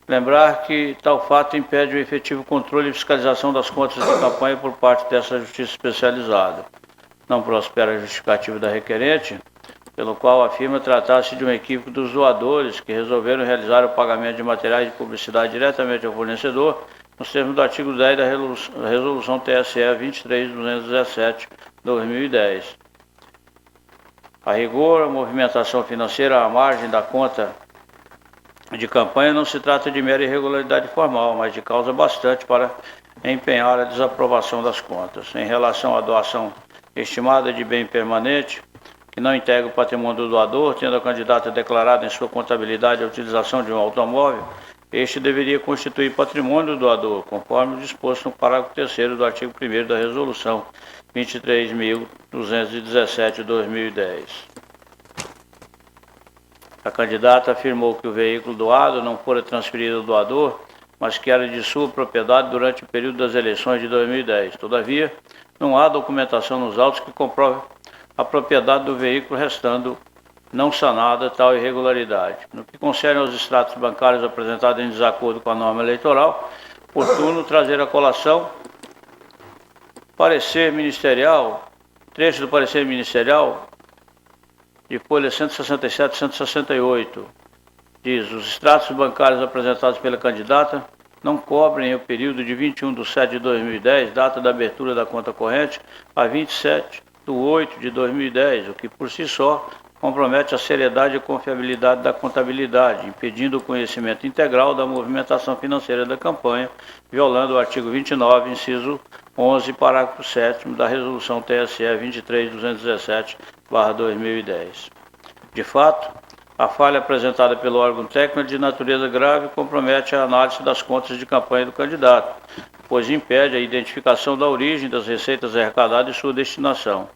lembrar que tal fato impede o efetivo controle e fiscalização das contas de campanha por parte dessa justiça especializada. Não prospera a justificativa da requerente, pelo qual afirma tratar-se de um equívoco dos doadores que resolveram realizar o pagamento de materiais de publicidade diretamente ao fornecedor, nos termos do artigo 10 da Resolução TSE 23.217/2010. A rigor, a movimentação financeira à margem da conta de campanha não se trata de mera irregularidade formal, mas de causa bastante para empenhar a desaprovação das contas. Em relação à doação estimada de bem permanente, que não integra o patrimônio do doador, tendo a candidata declarado em sua contabilidade a utilização de um automóvel, este deveria constituir patrimônio do doador, conforme disposto no parágrafo 3º do artigo 1º da Resolução 23.217/2010. A candidata afirmou que o veículo doado não fora transferido ao doador, mas que era de sua propriedade durante o período das eleições de 2010. Todavia, não há documentação nos autos que comprove a propriedade do veículo, restando não sanada tal irregularidade. No que concerne aos extratos bancários apresentados em desacordo com a norma eleitoral, oportuno trazer à colação parecer ministerial, trecho do parecer ministerial de folha 167 e 168. Diz: os extratos bancários apresentados pela candidata não cobrem o período de 21/7/2010, data da abertura da conta corrente, a 27/8/2010, o que por si só compromete a seriedade e confiabilidade da contabilidade, impedindo o conhecimento integral da movimentação financeira da campanha, violando o artigo 29, inciso 11, parágrafo 7º da Resolução TSE 23.217/2010. De fato, a falha apresentada pelo órgão técnico é de natureza grave e compromete a análise das contas de campanha do candidato, pois impede a identificação da origem das receitas arrecadadas e sua destinação.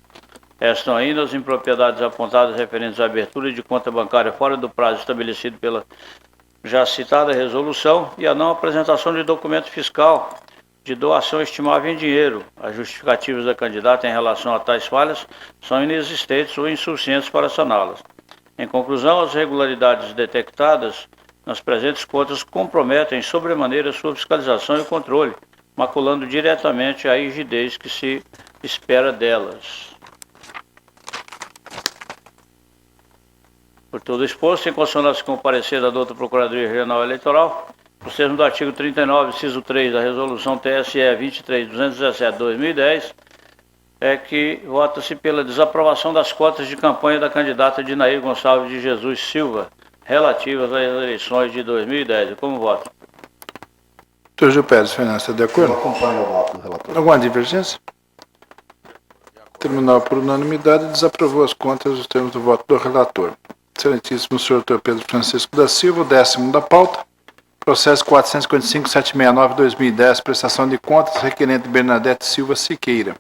Restam ainda as impropriedades apontadas referentes à abertura de conta bancária fora do prazo estabelecido pela já citada resolução e a não apresentação de documento fiscal de doação estimável em dinheiro. As justificativas da candidata em relação a tais falhas são inexistentes ou insuficientes para saná-las. Em conclusão, as irregularidades detectadas nas presentes contas comprometem sobremaneira sua fiscalização e controle, maculando diretamente a rigidez que se espera delas. Por tudo exposto, em consonância com o parecer da douta Procuradoria Regional Eleitoral, nos termos do artigo 39, inciso 3 da Resolução TSE 23.217/2010, é que vota-se pela desaprovação das cotas de campanha da candidata Dinair Gonçalves de Jesus Silva, relativas às eleições de 2010. Como voto? Doutor Gil Pérez Fernandes, está de Eu acordo? acompanho o voto do relator. Alguma divergência? Tribunal, por unanimidade, desaprovou as contas nos termos do voto do relator. Excelentíssimo senhor Dr. Pedro Francisco da Silva, o 10º da pauta. Processo 455.769/2010, prestação de contas, requerente Bernadette Silva Siqueira.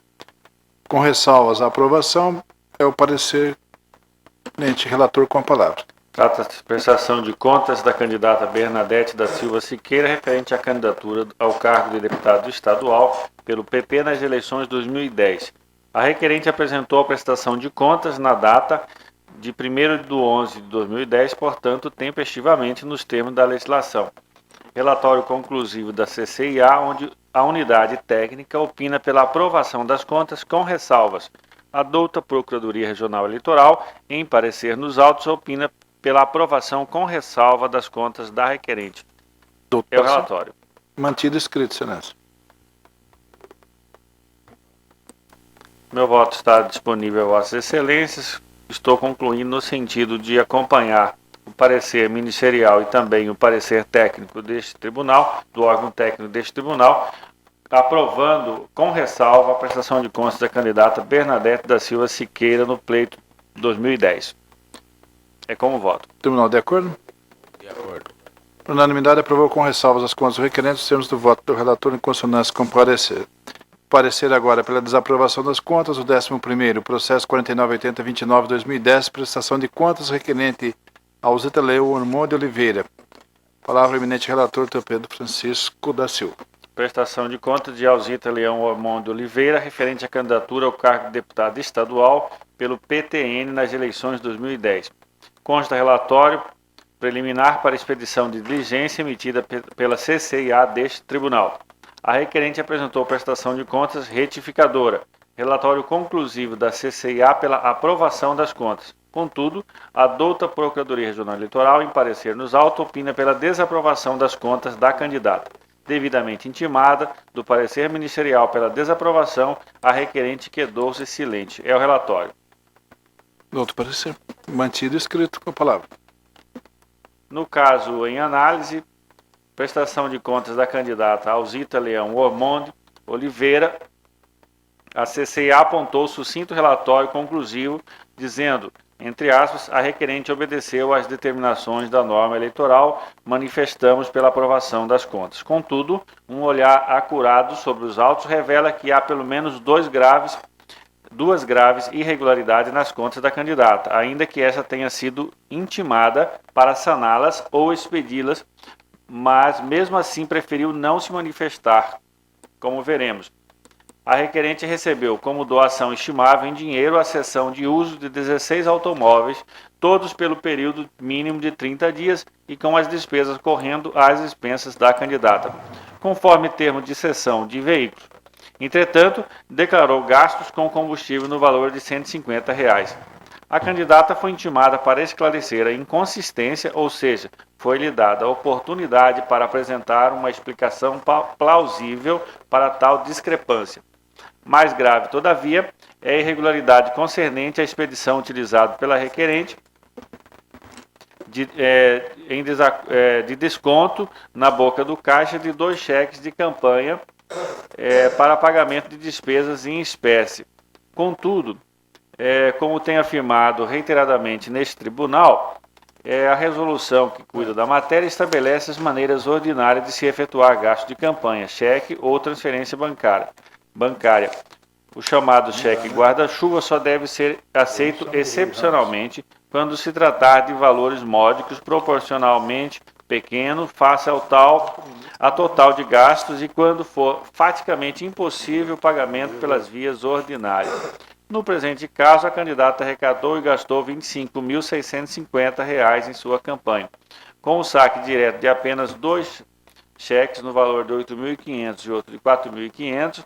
Com ressalvas à aprovação, é o parecer relator com a palavra. Trata-se de prestação de contas da candidata Bernadette da Silva Siqueira, referente à candidatura ao cargo de deputado estadual pelo PP nas eleições de 2010. A requerente apresentou a prestação de contas na data de 1º/11/2010, portanto, tempestivamente nos termos da legislação. Relatório conclusivo da CCIA, onde a unidade técnica opina pela aprovação das contas com ressalvas. A douta Procuradoria Regional Eleitoral, em parecer nos autos, opina pela aprovação com ressalva das contas da requerente. É o relatório. Mantido escrito, excelência. Meu voto está disponível a Vossas Excelências. Estou concluindo no sentido de acompanhar o parecer ministerial e também o parecer técnico deste tribunal, do órgão técnico deste tribunal, aprovando com ressalva a prestação de contas da candidata Bernadette da Silva Siqueira no pleito 2010. É como voto. Tribunal, de acordo? De acordo. Por unanimidade, aprovou com ressalvas as contas requerentes nos termos do voto do relator em consonância com o parecer. Parecer agora pela desaprovação das contas, o 11º, processo 49.80.29/2010, prestação de contas requerente Alzita Leão Ormond de Oliveira. Palavra eminente relator, Dr. Pedro Francisco da Silva. Prestação de contas de Alzita Leão Ormond de Oliveira, referente à candidatura ao cargo de deputado estadual pelo PTN nas eleições de 2010. Consta relatório preliminar para expedição de diligência emitida pela CCIA deste tribunal. A requerente apresentou prestação de contas retificadora, relatório conclusivo da CCIA pela aprovação das contas. Contudo, a douta Procuradoria Regional Eleitoral, em parecer nos autos, opina pela desaprovação das contas da candidata. Devidamente intimada do parecer ministerial pela desaprovação, a requerente quedou-se silente. É o relatório. Outro parecer. Mantido escrito com a palavra. No caso em análise, prestação de contas da candidata Alzita Leão Ormonde Oliveira, a CCIA apontou sucinto relatório conclusivo, dizendo, entre aspas, a requerente obedeceu às determinações da norma eleitoral, manifestamos pela aprovação das contas. Contudo, um olhar acurado sobre os autos revela que há pelo menos duas graves irregularidades nas contas da candidata, ainda que essa tenha sido intimada para saná-las ou expedi-las, mas mesmo assim preferiu não se manifestar, como veremos. A requerente recebeu como doação estimável em dinheiro a cessão de uso de 16 automóveis, todos pelo período mínimo de 30 dias e com as despesas correndo às expensas da candidata, conforme termo de cessão de veículos. Entretanto, declarou gastos com combustível no valor de R$ 150. A candidata foi intimada para esclarecer a inconsistência, ou seja, foi-lhe dada a oportunidade para apresentar uma explicação plausível para tal discrepância. Mais grave, todavia, é a irregularidade concernente à expedição utilizada pela requerente de desconto na boca do caixa de 2 cheques de campanha para pagamento de despesas em espécie. Contudo, como tem afirmado reiteradamente neste tribunal, a resolução que cuida da matéria estabelece as maneiras ordinárias de se efetuar gasto de campanha, cheque ou transferência bancária. O chamado cheque guarda-chuva só deve ser aceito excepcionalmente quando se tratar de valores módicos proporcionalmente pequenos face a total de gastos e quando for faticamente impossível o pagamento pelas vias ordinárias. No presente caso, a candidata arrecadou e gastou R$ 25.650 em sua campanha. Com o saque direto de apenas 2 cheques no valor de R$ 8.500 e outro de R$ 4.500,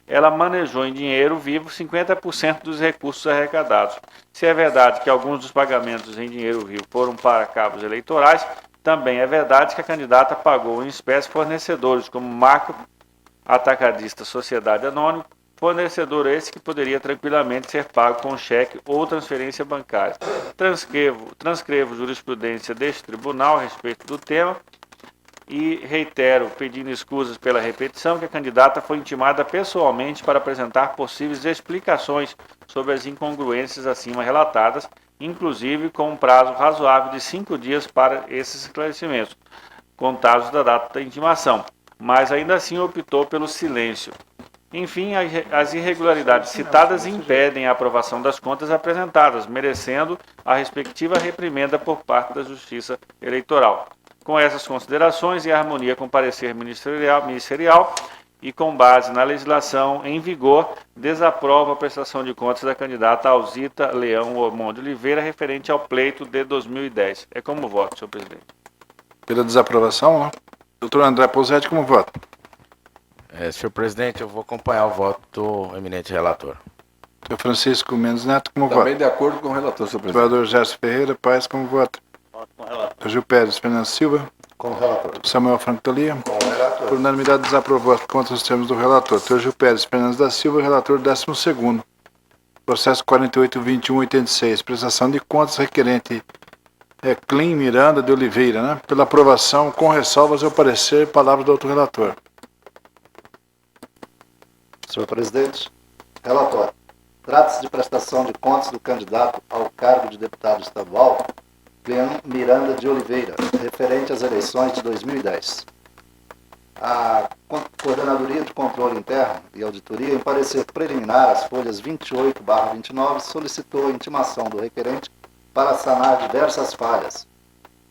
ela manejou em dinheiro vivo 50% dos recursos arrecadados. Se é verdade que alguns dos pagamentos em dinheiro vivo foram para cabos eleitorais, também é verdade que a candidata pagou em espécie fornecedores, como Macro Atacadista Sociedade Anônima, fornecedor esse que poderia tranquilamente ser pago com cheque ou transferência bancária. Transcrevo jurisprudência deste tribunal a respeito do tema e reitero, pedindo escusas pela repetição, que a candidata foi intimada pessoalmente para apresentar possíveis explicações sobre as incongruências acima relatadas, inclusive com um prazo razoável de 5 dias para esses esclarecimentos, contados da data da intimação, mas ainda assim optou pelo silêncio. Enfim, as irregularidades citadas impedem a aprovação das contas apresentadas, merecendo a respectiva reprimenda por parte da Justiça Eleitoral. Com essas considerações, em harmonia com o parecer ministerial e com base na legislação em vigor, desaprova a prestação de contas da candidata Alzita Leão Ormonde Oliveira referente ao pleito de 2010. É como voto, senhor presidente. Pela desaprovação, né? Doutor André Posetti, como voto? Senhor presidente, eu vou acompanhar o voto do eminente relator. Senhor Francisco Mendes Neto, como Também voto? de acordo com o relator, senhor presidente. Vereador Gerson Ferreira Paes, como voto? Gil Pérez Fernando Silva. Com relator. Samuel Franco Tolia. Com relator. Por unanimidade, desaprovou as contas nos termos do relator. Dr. Gil Pérez Fernandes da Silva, relator 12º. Processo 48.21.86. Prestação de contas requerente Clean Miranda de Oliveira, né? Pela aprovação, com ressalvas, eu parecer, palavra do outro relator. Senhor presidente, relatório. Trata-se de prestação de contas do candidato ao cargo de deputado estadual, Clean Miranda de Oliveira, referente às eleições de 2010. A Coordenadoria de Controle Interno e Auditoria, em parecer preliminar, as folhas 28/29, solicitou a intimação do requerente para sanar diversas falhas.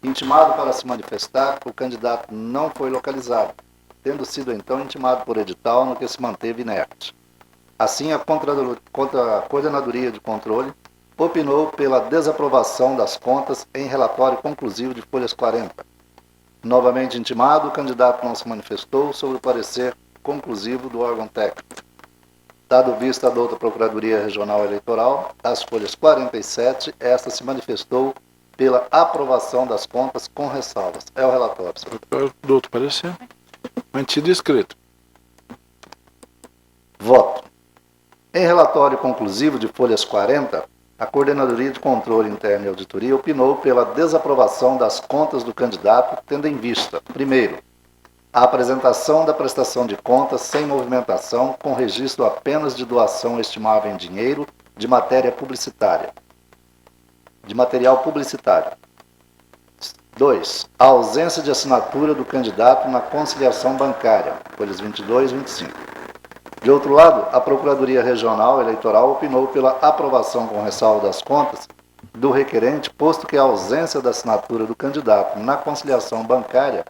Intimado para se manifestar, o candidato não foi localizado, tendo sido então intimado por edital, no que se manteve inerte. Assim, a Coordenadoria de Controle opinou pela desaprovação das contas em relatório conclusivo de folhas 40. Novamente intimado, o candidato não se manifestou sobre o parecer conclusivo do órgão técnico. Dado vista a douta Procuradoria Regional Eleitoral, as folhas 47, esta se manifestou pela aprovação das contas com ressalvas. É o relatório, senhor. Doutor parecer. Mantido escrito. Voto. Em relatório conclusivo de folhas 40, a Coordenadoria de Controle Interno e Auditoria opinou pela desaprovação das contas do candidato, tendo em vista, primeiro, a apresentação da prestação de contas sem movimentação, com registro apenas de doação estimável em dinheiro de material publicitário. 2. A ausência de assinatura do candidato na conciliação bancária, folhas 22 e 25. De outro lado, a Procuradoria Regional Eleitoral opinou pela aprovação com ressalva das contas do requerente, posto que a ausência da assinatura do candidato na conciliação bancária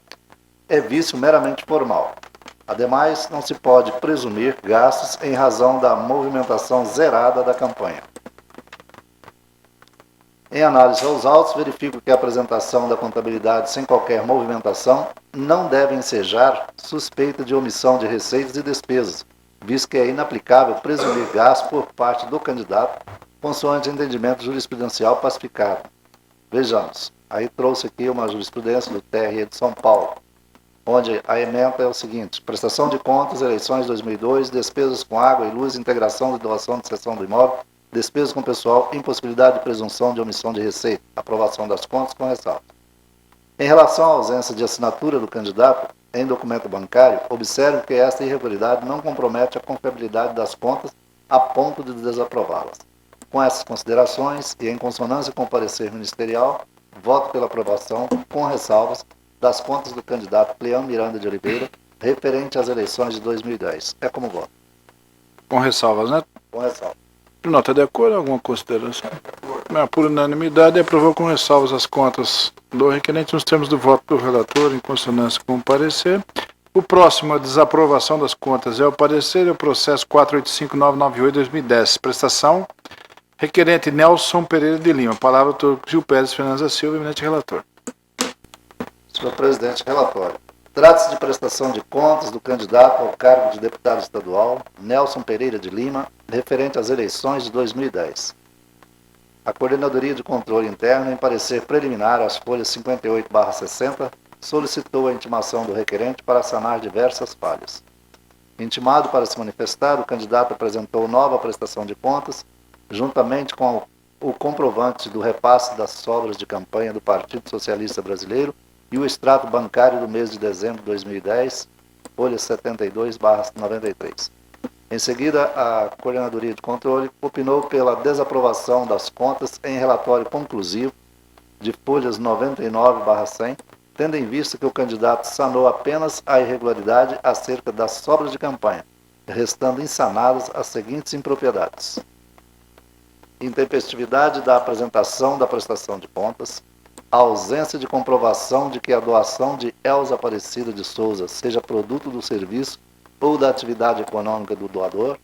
é vício meramente formal. Ademais, não se pode presumir gastos em razão da movimentação zerada da campanha. Em análise aos autos, verifico que a apresentação da contabilidade sem qualquer movimentação não deve ensejar suspeita de omissão de receitas e despesas, visto que é inaplicável presumir gasto por parte do candidato, consoante entendimento jurisprudencial pacificado. Vejamos, aí trouxe aqui uma jurisprudência do TRE de São Paulo, onde a ementa é o seguinte: prestação de contas, eleições 2002, despesas com água e luz, integração de doação de cessão do imóvel, despesas com pessoal, impossibilidade de presunção de omissão de receita, aprovação das contas com ressalva. Em relação à ausência de assinatura do candidato em documento bancário, observe que esta irregularidade não compromete a confiabilidade das contas a ponto de desaprová-las. Com essas considerações e em consonância com o parecer ministerial, voto pela aprovação com ressalvas das contas do candidato Cleão Miranda de Oliveira, referente às eleições de 2010. É como voto. Com ressalvas, né? Com ressalva. Nota de acordo, alguma consideração? Por unanimidade, aprovou com ressalvas as contas do requerente nos termos do voto do relator, em consonância com o parecer. O próximo, a desaprovação das contas, é o parecer, é o processo 485.998/2010. Prestação, requerente Nelson Pereira de Lima. Palavra ao doutor Gil Pérez Fernandes da Silva, eminente relator. Senhor presidente, relatório. Trata-se de prestação de contas do candidato ao cargo de deputado estadual, Nelson Pereira de Lima, referente às eleições de 2010. A Coordenadoria de Controle Interno, em parecer preliminar às folhas 58/60, solicitou a intimação do requerente para sanar diversas falhas. Intimado para se manifestar, o candidato apresentou nova prestação de contas, juntamente com o comprovante do repasse das sobras de campanha do Partido Socialista Brasileiro e o extrato bancário do mês de dezembro de 2010, folhas 72/93. Em seguida, a Coordenadoria de Controle opinou pela desaprovação das contas em relatório conclusivo de folhas 99/100, tendo em vista que o candidato sanou apenas a irregularidade acerca das sobras de campanha, restando insanadas as seguintes impropriedades: intempestividade da apresentação da prestação de contas, a ausência de comprovação de que a doação de Elza Aparecida de Souza seja produto do serviço ou da atividade econômica do doador.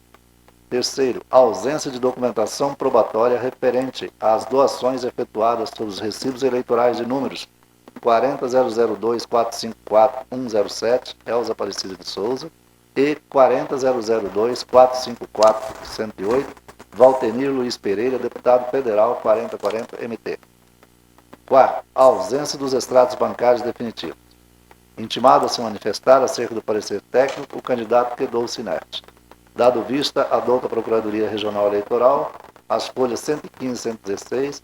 Terceiro, a ausência de documentação probatória referente às doações efetuadas sobre os recibos eleitorais de números 40.002.454.107, Elza Aparecida de Souza, e 40.002.454.108, Valtenir Luiz Pereira, deputado federal 4040 MT. Quarto, a ausência dos extratos bancários definitivos. Intimado a se manifestar acerca do parecer técnico, o candidato quedou-se inerte. Dado vista a douta Procuradoria Regional Eleitoral, as folhas 115 e 116,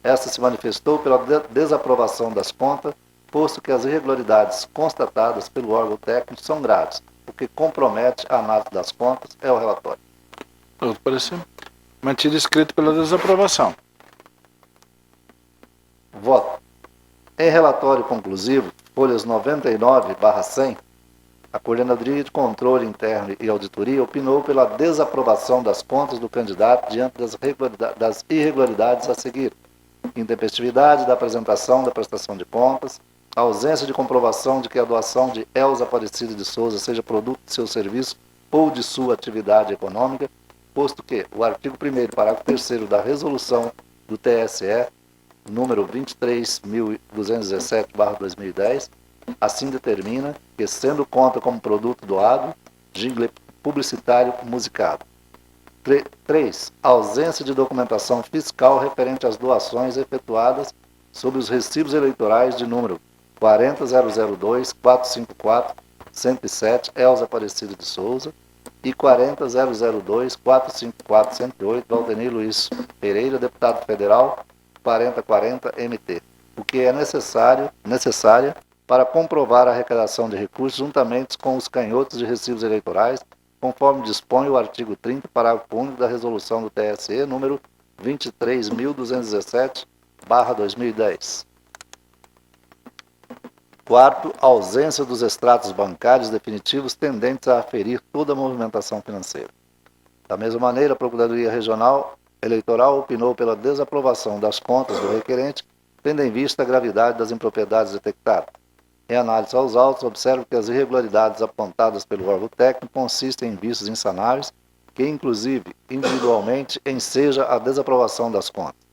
esta se manifestou pela desaprovação das contas, posto que as irregularidades constatadas pelo órgão técnico são graves, o que compromete a análise das contas. É o relatório. Outro parecer. Mantido escrito pela desaprovação. Voto. Em relatório conclusivo, folhas 99/100, a Coordenadoria de Controle Interno e Auditoria opinou pela desaprovação das contas do candidato diante das irregularidades a seguir: intempestividade da apresentação da prestação de contas, a ausência de comprovação de que a doação de Elza Aparecida de Souza seja produto de seu serviço ou de sua atividade econômica, posto que o artigo 1º, parágrafo 3º da resolução do TSE, número 23.217/2010, assim determina que, sendo conta como produto doado, jingle publicitário musicado. 3. Ausência de documentação fiscal referente às doações efetuadas sobre os recibos eleitorais de número 40002, 454, 107, Elza Aparecida de Souza, e 40002, 454, 108, Valdenir Luiz Pereira, deputado federal, 4040 MT, o que é necessária para comprovar a arrecadação de recursos juntamente com os canhotos de recibos eleitorais, conforme dispõe o artigo 30, parágrafo único da resolução do TSE, número 23.217/2010. Quarto, ausência dos extratos bancários definitivos tendentes a aferir toda a movimentação financeira. Da mesma maneira, a Procuradoria Regional Eleitoral opinou pela desaprovação das contas do requerente, tendo em vista a gravidade das impropriedades detectadas. Em análise aos autos, observo que as irregularidades apontadas pelo órgão técnico consistem em vícios insanáveis, que inclusive, individualmente, enseja a desaprovação das contas.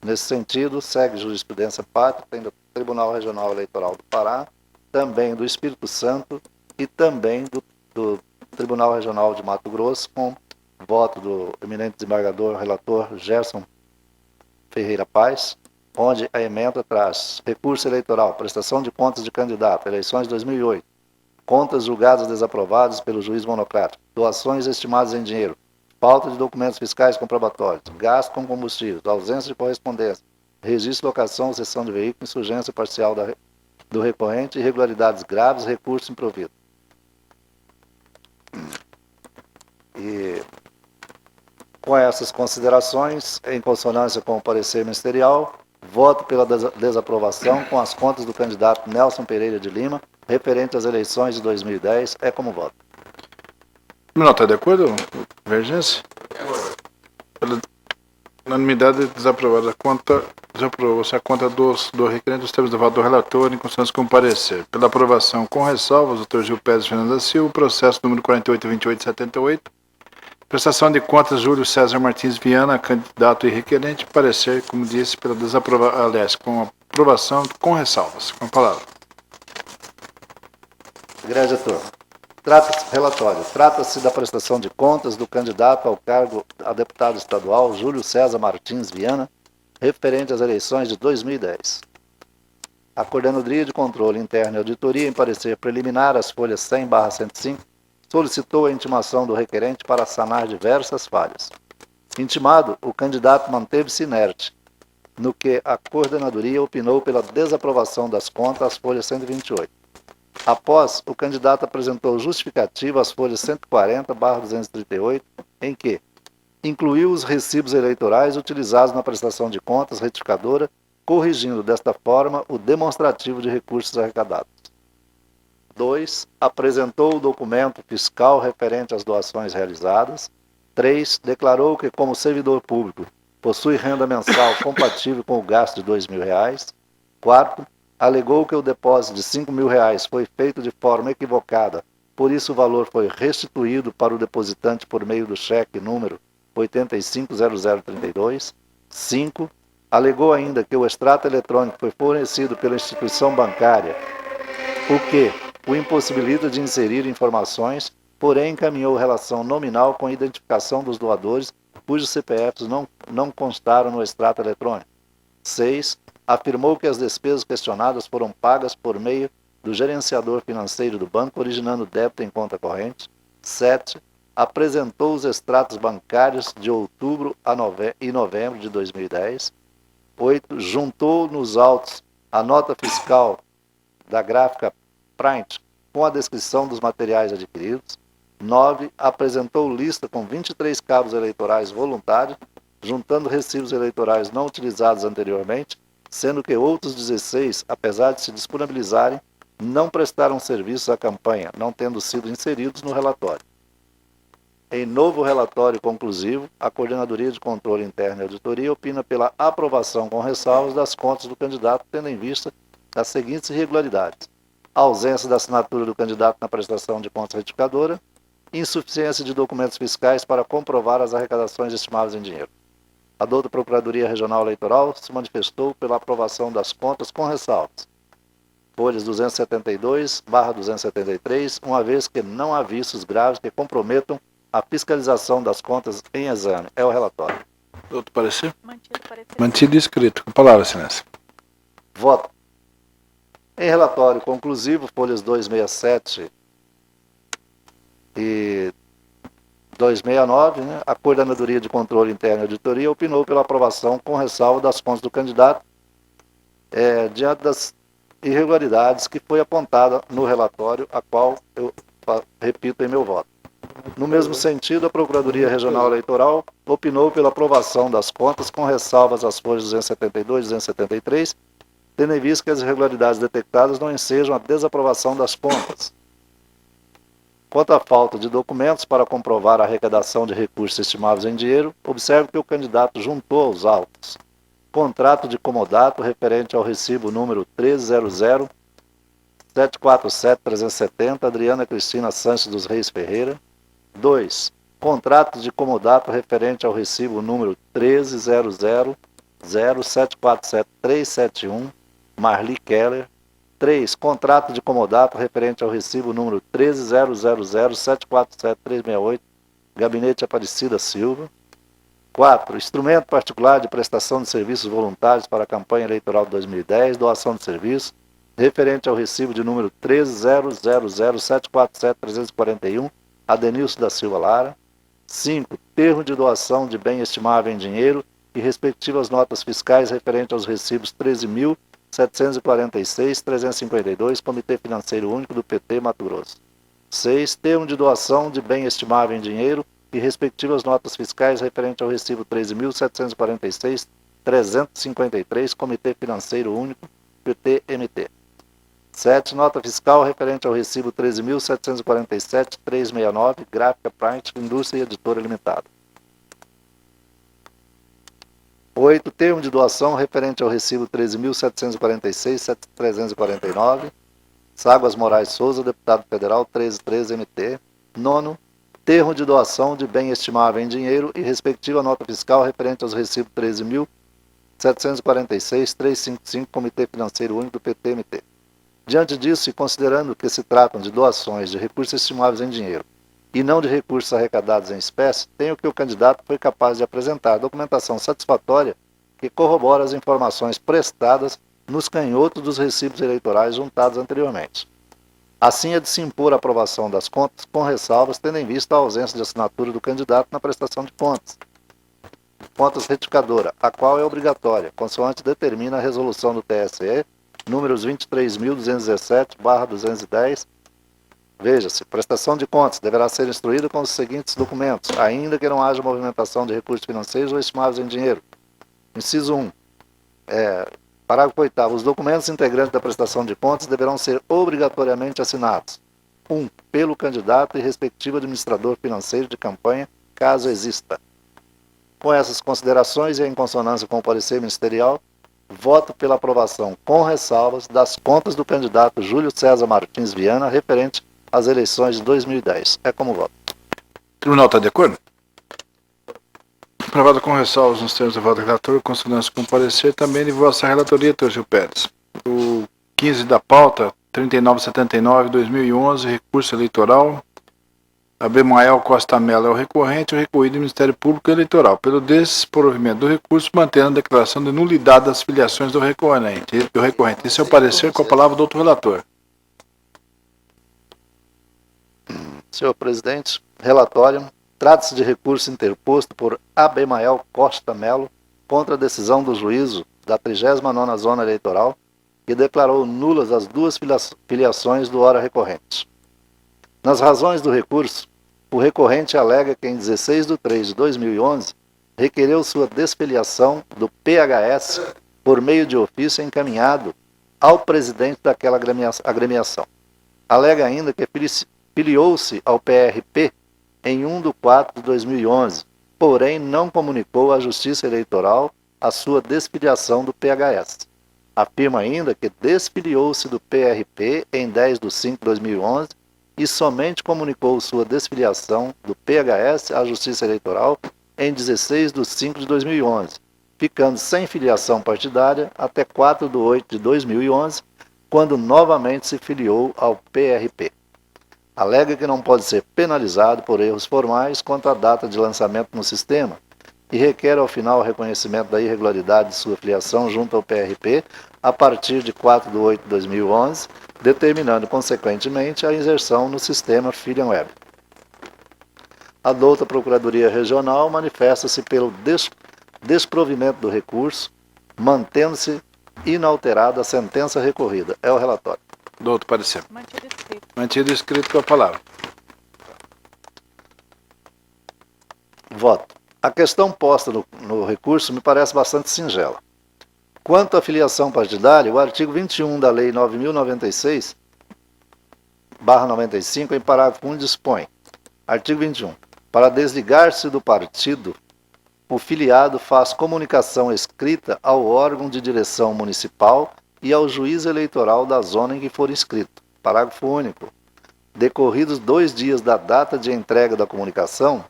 Nesse sentido, segue jurisprudência pátria, tem do Tribunal Regional Eleitoral do Pará, também do Espírito Santo e também do Tribunal Regional de Mato Grosso, com voto do eminente desembargador relator Gerson Ferreira Paz, onde a emenda traz recurso eleitoral, prestação de contas de candidato, eleições de 2008, contas julgadas desaprovadas pelo juiz monocrático, doações estimadas em dinheiro, falta de documentos fiscais comprobatórios, gasto com combustíveis, ausência de correspondência, registro de locação, cessão de veículo, insurgência parcial do recorrente, irregularidades graves, recurso improvido. E com essas considerações, em consonância com o parecer ministerial, voto pela desaprovação com as contas do candidato Nelson Pereira de Lima, referente às eleições de 2010, é como voto. Não está de acordo? Divergência? Pela unanimidade, desaprovada a conta, desaprovou-se a conta do requerente dos termos do voto do relator, em consonância com o parecer. Pela aprovação com ressalvas, Dr. Gil Pérez Fernando da Silva, processo número 482878, prestação de contas Júlio César Martins Viana, candidato e requerente, parecer, como disse, pela desaprovação, aliás, com aprovação com ressalvas. Com a palavra. Grande turma. Relatório. Trata-se da prestação de contas do candidato ao cargo a deputado estadual Júlio César Martins Viana, referente às eleições de 2010. A Coordenadoria de Controle Interno e Auditoria, em parecer preliminar, as folhas 100/105, solicitou a intimação do requerente para sanar diversas falhas. Intimado, o candidato manteve-se inerte, no que a Coordenadoria opinou pela desaprovação das contas às folhas 128. Após, o candidato apresentou justificativa às folhas 140/238, em que incluiu os recibos eleitorais utilizados na prestação de contas retificadora, corrigindo desta forma o demonstrativo de recursos arrecadados. 2. Apresentou o documento fiscal referente às doações realizadas. 3. Declarou que, como servidor público, possui renda mensal compatível com o gasto de R$ 2.000. 4. Alegou que o depósito de R$ 5.000 foi feito de forma equivocada, por isso o valor foi restituído para o depositante por meio do cheque número 850032. 5. Alegou ainda que o extrato eletrônico foi fornecido pela instituição bancária, o que o impossibilita de inserir informações, porém encaminhou relação nominal com a identificação dos doadores, cujos CPFs não constaram no extrato eletrônico. 6. Afirmou que as despesas questionadas foram pagas por meio do gerenciador financeiro do banco, originando débito em conta corrente. 7. Apresentou os extratos bancários de outubro e novembro de 2010. 8. Juntou nos autos a nota fiscal da gráfica Print com a descrição dos materiais adquiridos. 9. Apresentou lista com 23 cabos eleitorais voluntários, juntando recibos eleitorais não utilizados anteriormente, sendo que outros 16, apesar de se disponibilizarem, não prestaram serviços à campanha, não tendo sido inseridos no relatório. Em novo relatório conclusivo, a Coordenadoria de Controle Interno e Auditoria opina pela aprovação com ressalvas das contas do candidato, tendo em vista as seguintes irregularidades: a ausência da assinatura do candidato na prestação de contas retificadora, insuficiência de documentos fiscais para comprovar as arrecadações estimadas em dinheiro. A douta Procuradoria Regional Eleitoral se manifestou pela aprovação das contas com ressalvas. Folhas 272/273, uma vez que não há vícios graves que comprometam a fiscalização das contas em exame. É o relatório. Outro parecer? Mantido o parecer. Mantido e escrito. Com a palavra, excelência. Voto. Em relatório conclusivo, folhas 267 e 269, a Coordenadoria de Controle Interno e Auditoria opinou pela aprovação com ressalva das contas do candidato diante das irregularidades que foi apontada no relatório, a qual eu repito em meu voto. No mesmo sentido, a Procuradoria Regional Eleitoral opinou pela aprovação das contas com ressalvas às folhas 272 e 273, tendo em vista que as irregularidades detectadas não ensejam a desaprovação das contas. Quanto à falta de documentos para comprovar a arrecadação de recursos estimados em dinheiro, observe que o candidato juntou aos autos contrato de comodato referente ao recibo número 1300-747-370, Adriana Cristina Sanches dos Reis Ferreira. 2. Contrato de comodato referente ao recibo número 1300-0747-371, Marli Keller. 3. Contrato de comodato referente ao recibo número 13000747-368, Gabinete Aparecida Silva. 4. Instrumento particular de prestação de serviços voluntários para a campanha eleitoral de 2010, doação de serviço, referente ao recibo de número 13000747-341, Adenilson da Silva Lara. 5. Termo de doação de bem estimável em dinheiro e respectivas notas fiscais referente aos recibos 13.746-352, Comitê Financeiro Único do PT Mato Grosso. 6. Termo de doação de bem estimável em dinheiro e respectivas notas fiscais referente ao recibo 13.746-353, Comitê Financeiro Único, PT-MT. 7. Nota fiscal referente ao recibo 13.747-369, Gráfica Print, Indústria e Editora Limitada. 8. Termo de doação referente ao recibo 13.746-349, Ságuas Moraes Souza, Deputado Federal, 1313-MT. 9. Termo de doação de bem estimável em dinheiro e respectiva nota fiscal referente aos recibos 13.746-355, Comitê Financeiro Único do PT-MT. Diante disso, e considerando que se tratam de doações de recursos estimáveis em dinheiro e não de recursos arrecadados em espécie, tenho que o candidato foi capaz de apresentar documentação satisfatória que corrobora as informações prestadas nos canhotos dos recibos eleitorais juntados anteriormente. Assim, é de se impor a aprovação das contas com ressalvas, tendo em vista a ausência de assinatura do candidato na prestação de contas. Contas retificadora, a qual é obrigatória, consoante determina a resolução do TSE, números 23.217/210. Veja-se, prestação de contas deverá ser instruída com os seguintes documentos, ainda que não haja movimentação de recursos financeiros ou estimados em dinheiro. Inciso 1. Parágrafo 8º. Os documentos integrantes da prestação de contas deverão ser obrigatoriamente assinados. 1. Pelo candidato e respectivo administrador financeiro de campanha, caso exista. Com essas considerações e em consonância com o parecer ministerial, voto pela aprovação com ressalvas das contas do candidato Júlio César Martins Viana referente às eleições de 2010. É como voto. O tribunal está de acordo? Aprovado com ressalvas nos termos do voto do relator, consonância com o parecer também de vossa relatoria, Gil Pérez. O 15 da pauta, 3979/2011, recurso eleitoral. Abemael Costa Mello é o recorrente, o recorrido do Ministério Público Eleitoral, pelo desprovimento do recurso, mantendo a declaração de nulidade das filiações do recorrente. Esse é o parecer com a palavra do outro relator. Senhor presidente, relatório. Trata-se de recurso interposto por Abemael Costa Mello contra a decisão do juízo da 39ª Zona Eleitoral, que declarou nulas as duas filiações do ora recorrente. Nas razões do recurso, o recorrente alega que em 16/3/2011 requereu sua desfiliação do PHS por meio de ofício encaminhado ao presidente daquela agremiação. Alega ainda que filiou-se ao PRP em 1/4/2011, porém não comunicou à Justiça Eleitoral a sua desfiliação do PHS. Afirma ainda que desfiliou-se do PRP em 10/5/2011 e somente comunicou sua desfiliação do PHS à Justiça Eleitoral em 16 de 5 de 2011, ficando sem filiação partidária até 4 de 8 de 2011, quando novamente se filiou ao PRP. Alega que não pode ser penalizado por erros formais quanto à data de lançamento no sistema e requer ao final o reconhecimento da irregularidade de sua filiação junto ao PRP a partir de 4 de 8 de 2011, determinando consequentemente a inserção no sistema FilianWeb. A douta Procuradoria Regional manifesta-se pelo desprovimento do recurso, mantendo-se inalterada a sentença recorrida. É o relatório. Doutor, parecer. Mantido escrito. Mantido escrito com a palavra. Voto. A questão posta no recurso me parece bastante singela. Quanto à filiação partidária, o artigo 21 da Lei 9.096/95, em parágrafo 1, dispõe: artigo 21. Para desligar-se do partido, o filiado faz comunicação escrita ao órgão de direção municipal e ao juiz eleitoral da zona em que for inscrito. Parágrafo único. Decorridos 2 dias da data de entrega da comunicação,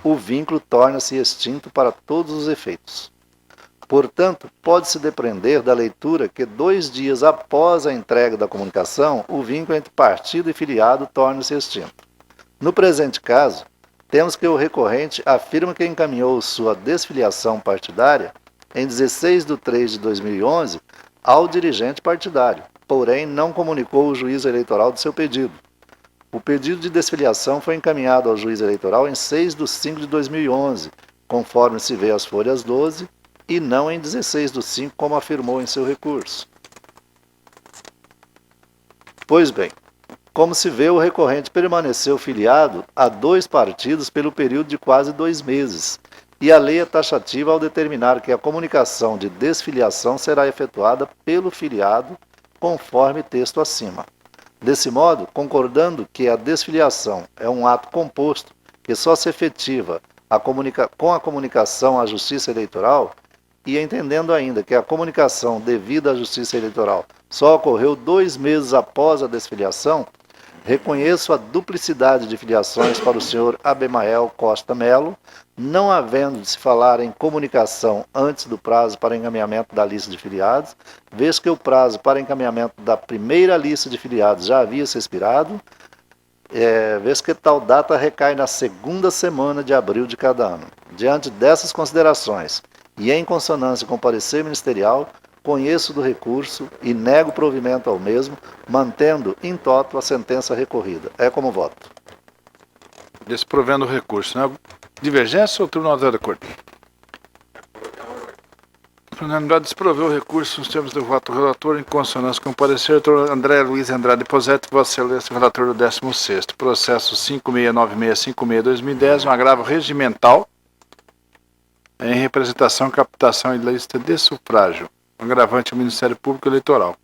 o vínculo torna-se extinto para todos os efeitos. Portanto, pode-se depreender da leitura que 2 dias após a entrega da comunicação, o vínculo entre partido e filiado torna-se extinto. No presente caso, temos que o recorrente afirma que encaminhou sua desfiliação partidária em 16 de 3 de 2011 ao dirigente partidário, porém não comunicou o juiz eleitoral do seu pedido. O pedido de desfiliação foi encaminhado ao juiz eleitoral em 6 de 5 de 2011, conforme se vê as folhas 12, e não em 16 de 5, como afirmou em seu recurso. Pois bem, como se vê, o recorrente permaneceu filiado a 2 partidos pelo período de quase 2 meses, e a lei é taxativa ao determinar que a comunicação de desfiliação será efetuada pelo filiado, conforme texto acima. Desse modo, concordando que a desfiliação é um ato composto que só se efetiva com a comunicação à Justiça Eleitoral, e entendendo ainda que a comunicação devida à Justiça Eleitoral só ocorreu 2 meses após a desfiliação, reconheço a duplicidade de filiações para o senhor Abemael Costa Melo, não havendo de se falar em comunicação antes do prazo para encaminhamento da lista de filiados, vez que o prazo para encaminhamento da primeira lista de filiados já havia se expirado, vez que tal data recai na 2ª semana de abril de cada ano. Diante dessas considerações, e em consonância com o parecer ministerial, conheço do recurso e nego provimento ao mesmo, mantendo in toto a sentença recorrida. É como voto. Desprovendo o recurso, né? Divergência ou o Tribunal está de acordo? Por unanimidade, desproveu o recurso nos termos do voto do relator, em consonância com o parecer. Doutor André Luiz Andrade Posetti, Vossa Excelência, relator do 16º. Processo 569656-2010, um agravo regimental em representação, captação e lista de sufrágio. Agravante ao Ministério Público Eleitoral.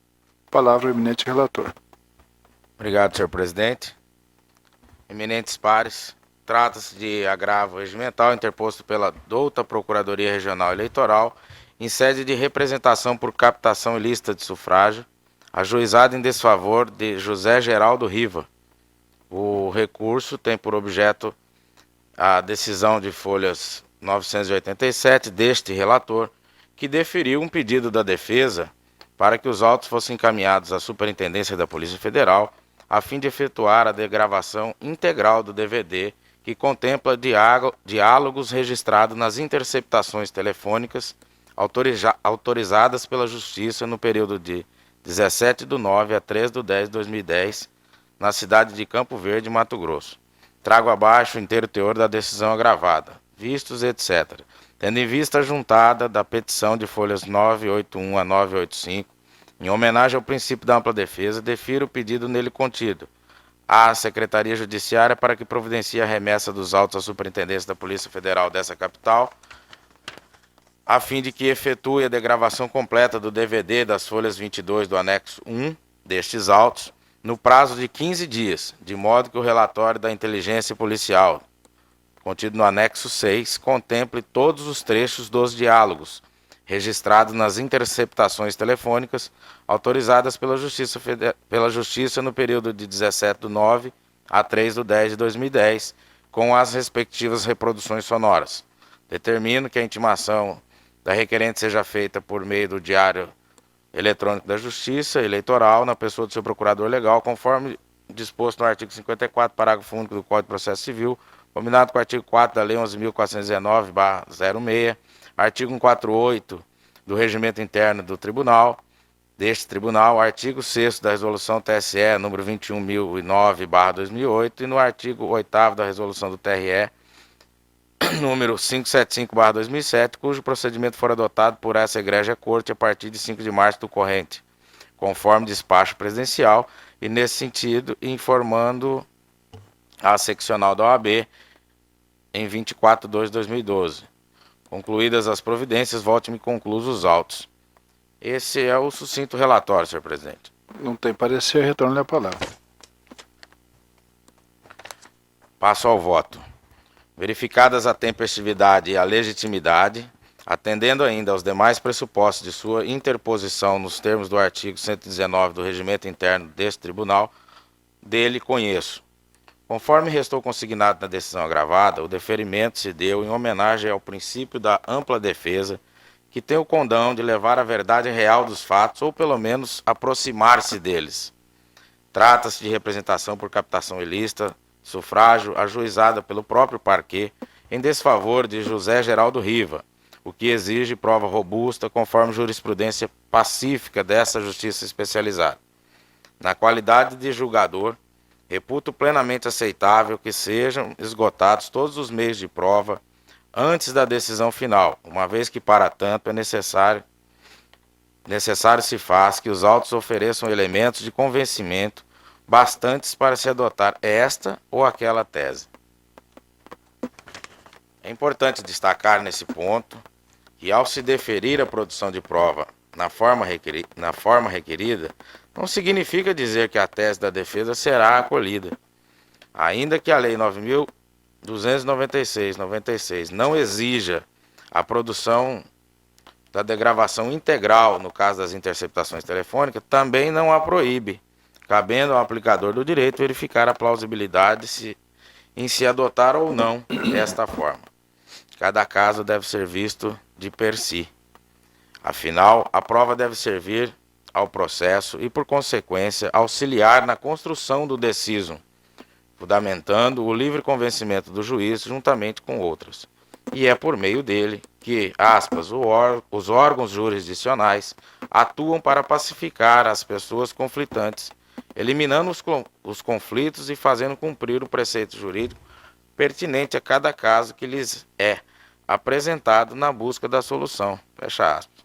Palavra ao eminente relator. Obrigado, senhor presidente. Eminentes pares, trata-se de agravo regimental interposto pela douta Procuradoria Regional Eleitoral em sede de representação por captação ilícita de sufrágio, ajuizado em desfavor de José Geraldo Riva. O recurso tem por objeto a decisão de folhas 987 deste relator, que deferiu um pedido da defesa para que os autos fossem encaminhados à Superintendência da Polícia Federal, a fim de efetuar a degravação integral do DVD, que contempla diálogos registrados nas interceptações telefônicas autorizadas pela Justiça no período de 17/9 a 3/10/2010, na cidade de Campo Verde, Mato Grosso. Trago abaixo o inteiro teor da decisão agravada, vistos, etc., tendo em vista a juntada da petição de folhas 981 a 985, em homenagem ao princípio da ampla defesa, defiro o pedido nele contido à Secretaria Judiciária para que providencie a remessa dos autos à Superintendência da Polícia Federal dessa capital, a fim de que efetue a degravação completa do DVD das folhas 22 do anexo 1 destes autos, no prazo de 15 dias, de modo que o relatório da inteligência policial, contido no anexo 6, contemple todos os trechos dos diálogos registrados nas interceptações telefônicas autorizadas pela Justiça no período de 17/9 a 3/10/2010, com as respectivas reproduções sonoras. Determino que a intimação da requerente seja feita por meio do Diário Eletrônico da Justiça Eleitoral, na pessoa do seu procurador legal, conforme disposto no artigo 54, parágrafo único do Código de Processo Civil, combinado com o artigo 4 da Lei 11.419/06, artigo 148 do Regimento Interno do Tribunal, deste Tribunal, artigo 6º da Resolução TSE número 21.009/2008 e no artigo 8º da Resolução do TRE número 575/2007, cujo procedimento for adotado por essa egrégia corte a partir de 5 de março do corrente, conforme despacho presidencial, e nesse sentido informando a seccional da OAB em 24/2/2012. Concluídas as providências, volte-me conclusos os autos. Esse é o sucinto relatório, senhor presidente. Não tem parecer, retorno-lhe a palavra. Passo ao voto. Verificadas a tempestividade e a legitimidade, atendendo ainda aos demais pressupostos de sua interposição nos termos do artigo 119 do Regimento Interno deste Tribunal, dele conheço. Conforme restou consignado na decisão agravada, o deferimento se deu em homenagem ao princípio da ampla defesa, que tem o condão de levar a verdade real dos fatos, ou pelo menos aproximar-se deles. Trata-se de representação por captação ilícita, sufrágio ajuizada pelo próprio parquê, em desfavor de José Geraldo Riva, o que exige prova robusta, conforme jurisprudência pacífica dessa justiça especializada. Na qualidade de julgador, reputo plenamente aceitável que sejam esgotados todos os meios de prova antes da decisão final, uma vez que, para tanto, é necessário se faz que os autos ofereçam elementos de convencimento bastantes para se adotar esta ou aquela tese. É importante destacar nesse ponto que, ao se deferir a produção de prova na forma requerida, não significa dizer que a tese da defesa será acolhida. Ainda que a Lei 9.296/96 não exija a produção da degravação integral no caso das interceptações telefônicas, também não a proíbe, cabendo ao aplicador do direito verificar a plausibilidade em se adotar ou não esta forma. Cada caso deve ser visto de per si. Afinal, a prova deve servir ao processo e, por consequência, auxiliar na construção do decisum, fundamentando o livre convencimento do juiz juntamente com outras. E é por meio dele que, aspas, os órgãos jurisdicionais atuam para pacificar as pessoas conflitantes, eliminando os conflitos e fazendo cumprir o preceito jurídico pertinente a cada caso que lhes é apresentado na busca da solução. Fecha aspas.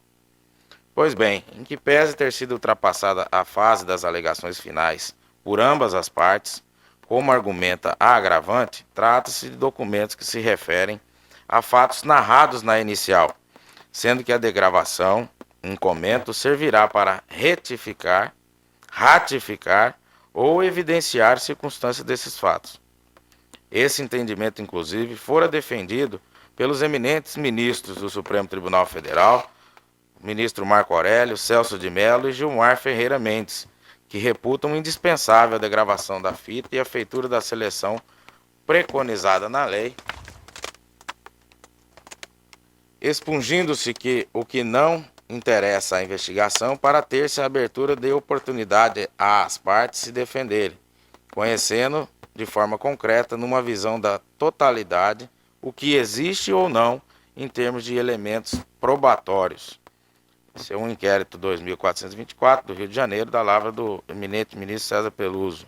Pois bem, em que pese ter sido ultrapassada a fase das alegações finais por ambas as partes, como argumenta a agravante, trata-se de documentos que se referem a fatos narrados na inicial, sendo que a degravação, em comento, servirá para ratificar ou evidenciar circunstâncias desses fatos. Esse entendimento, inclusive, fora defendido pelos eminentes ministros do Supremo Tribunal Federal, ministro Marco Aurélio, Celso de Mello e Gilmar Ferreira Mendes, que reputam indispensável a degravação da fita e a feitura da seleção preconizada na lei, expungindo-se que o que não interessa à investigação para ter-se a abertura de oportunidade às partes se defenderem, conhecendo de forma concreta, numa visão da totalidade, o que existe ou não em termos de elementos probatórios. Esse é um inquérito 2424 do Rio de Janeiro, da lavra do eminente ministro César Peluso.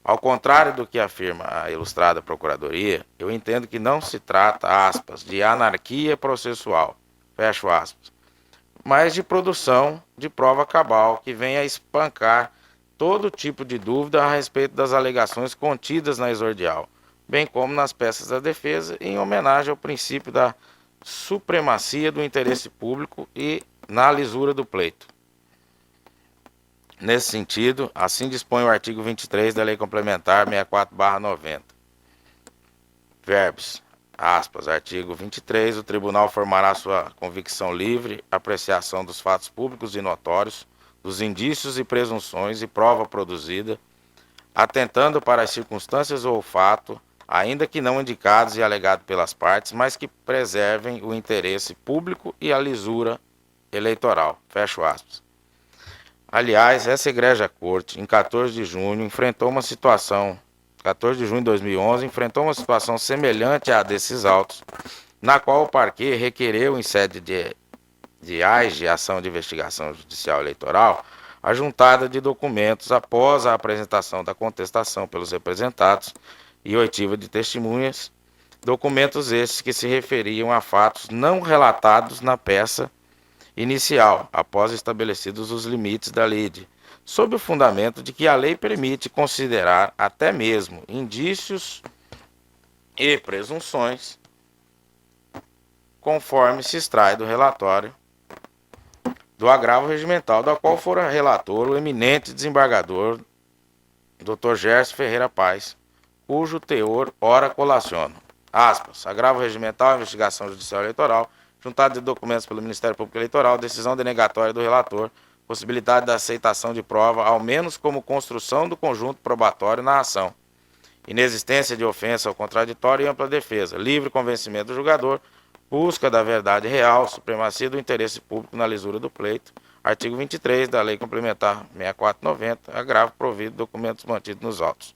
Ao contrário do que afirma a ilustrada Procuradoria, eu entendo que não se trata, aspas, de anarquia processual, fecho aspas, mas de produção de prova cabal que venha a espancar todo tipo de dúvida a respeito das alegações contidas na exordial, bem como nas peças da defesa, em homenagem ao princípio da supremacia do interesse público e na lisura do pleito. Nesse sentido, assim dispõe o artigo 23 da Lei Complementar 64/90. Verbos, aspas, artigo 23, o Tribunal formará sua convicção livre, apreciação dos fatos públicos e notórios, dos indícios e presunções e prova produzida, atentando para as circunstâncias ou o fato, ainda que não indicados e alegados pelas partes, mas que preservem o interesse público e a lisura eleitoral. Fecho aspas. Aliás, essa egrégia corte, em 14 de junho de 2011, enfrentou uma situação semelhante à desses autos, na qual o parquê requereu, em sede de AIGE, Ação de Investigação Judicial Eleitoral, a juntada de documentos após a apresentação da contestação pelos representados e oitiva de testemunhas, documentos estes que se referiam a fatos não relatados na peça inicial, após estabelecidos os limites da lide, sob o fundamento de que a lei permite considerar até mesmo indícios e presunções, conforme se extrai do relatório do agravo regimental, da qual fora relator o eminente desembargador Dr. Gerson Ferreira Paz, cujo teor ora colaciono. Aspas. Agravo regimental, investigação judicial eleitoral, juntado de documentos pelo Ministério Público Eleitoral, decisão denegatória do relator, possibilidade da aceitação de prova, ao menos como construção do conjunto probatório na ação, inexistência de ofensa ao contraditório e ampla defesa, livre convencimento do julgador, busca da verdade real, supremacia do interesse público na lisura do pleito, artigo 23 da Lei Complementar 6490, agravo provido de documentos mantidos nos autos.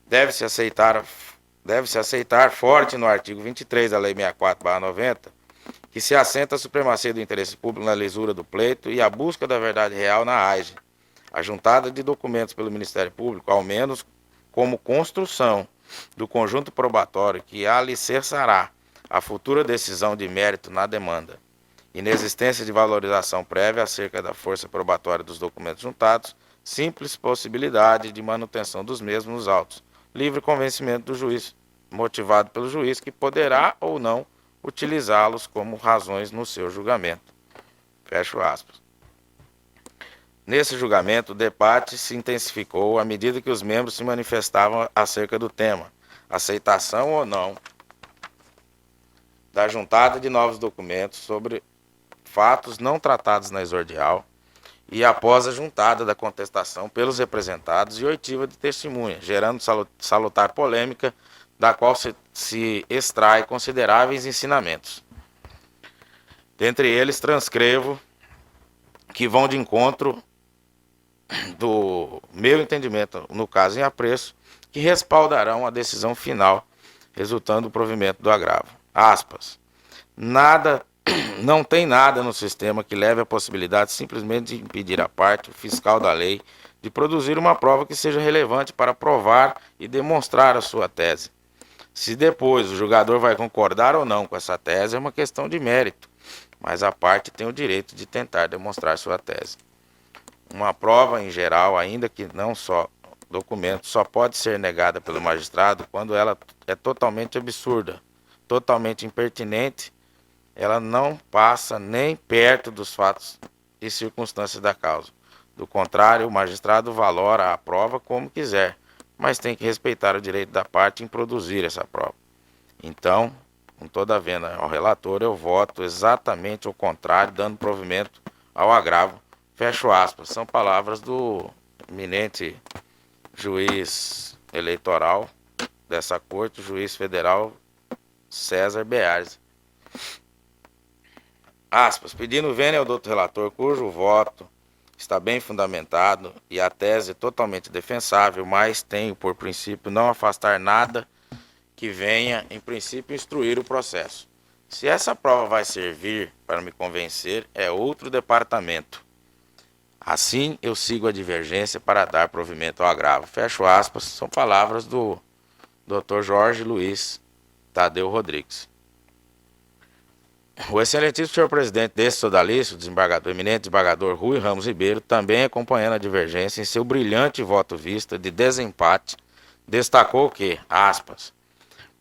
Deve-se aceitar forte no artigo 23 da Lei 64/90, que se assenta a supremacia do interesse público na lisura do pleito e a busca da verdade real na AIGE, a juntada de documentos pelo Ministério Público, ao menos como construção do conjunto probatório que alicerçará a futura decisão de mérito na demanda, inexistência de valorização prévia acerca da força probatória dos documentos juntados, simples possibilidade de manutenção dos mesmos nos autos, livre convencimento do juiz, motivado pelo juiz, que poderá ou não utilizá-los como razões no seu julgamento. Fecho aspas. Nesse julgamento, o debate se intensificou à medida que os membros se manifestavam acerca do tema, aceitação ou não da juntada de novos documentos sobre fatos não tratados na exordial e após a juntada da contestação pelos representados e oitiva de testemunha, gerando salutar polêmica, da qual se extrai consideráveis ensinamentos. Dentre eles, transcrevo que vão de encontro do meu entendimento, no caso em apreço, que respaldarão a decisão final, resultando do provimento do agravo. Aspas. Não tem nada no sistema que leve à possibilidade simplesmente de impedir a parte fiscal da lei de produzir uma prova que seja relevante para provar e demonstrar a sua tese. Se depois o julgador vai concordar ou não com essa tese é uma questão de mérito, mas a parte tem o direito de tentar demonstrar sua tese. Uma prova, em geral, ainda que não só documento, só pode ser negada pelo magistrado quando ela é totalmente absurda, totalmente impertinente, ela não passa nem perto dos fatos e circunstâncias da causa. Do contrário, o magistrado valora a prova como quiser, mas tem que respeitar o direito da parte em produzir essa prova. Então, com toda a venda ao relator, eu voto exatamente o contrário, dando provimento ao agravo. Fecho aspas. São palavras do eminente juiz eleitoral dessa corte, o juiz federal César Beares. Aspas. Pedindo vênia ao doutor relator, cujo voto está bem fundamentado e a tese totalmente defensável, mas tenho por princípio não afastar nada que venha, em princípio, instruir o processo. Se essa prova vai servir para me convencer, é outro departamento. Assim, eu sigo a divergência para dar provimento ao agravo. Fecho aspas, são palavras do Dr. Jorge Luiz Tadeu Rodrigues. O excelentíssimo senhor presidente desse sodalício, o eminente desembargador Rui Ramos Ribeiro, também acompanhando a divergência em seu brilhante voto vista de desempate, destacou que, aspas,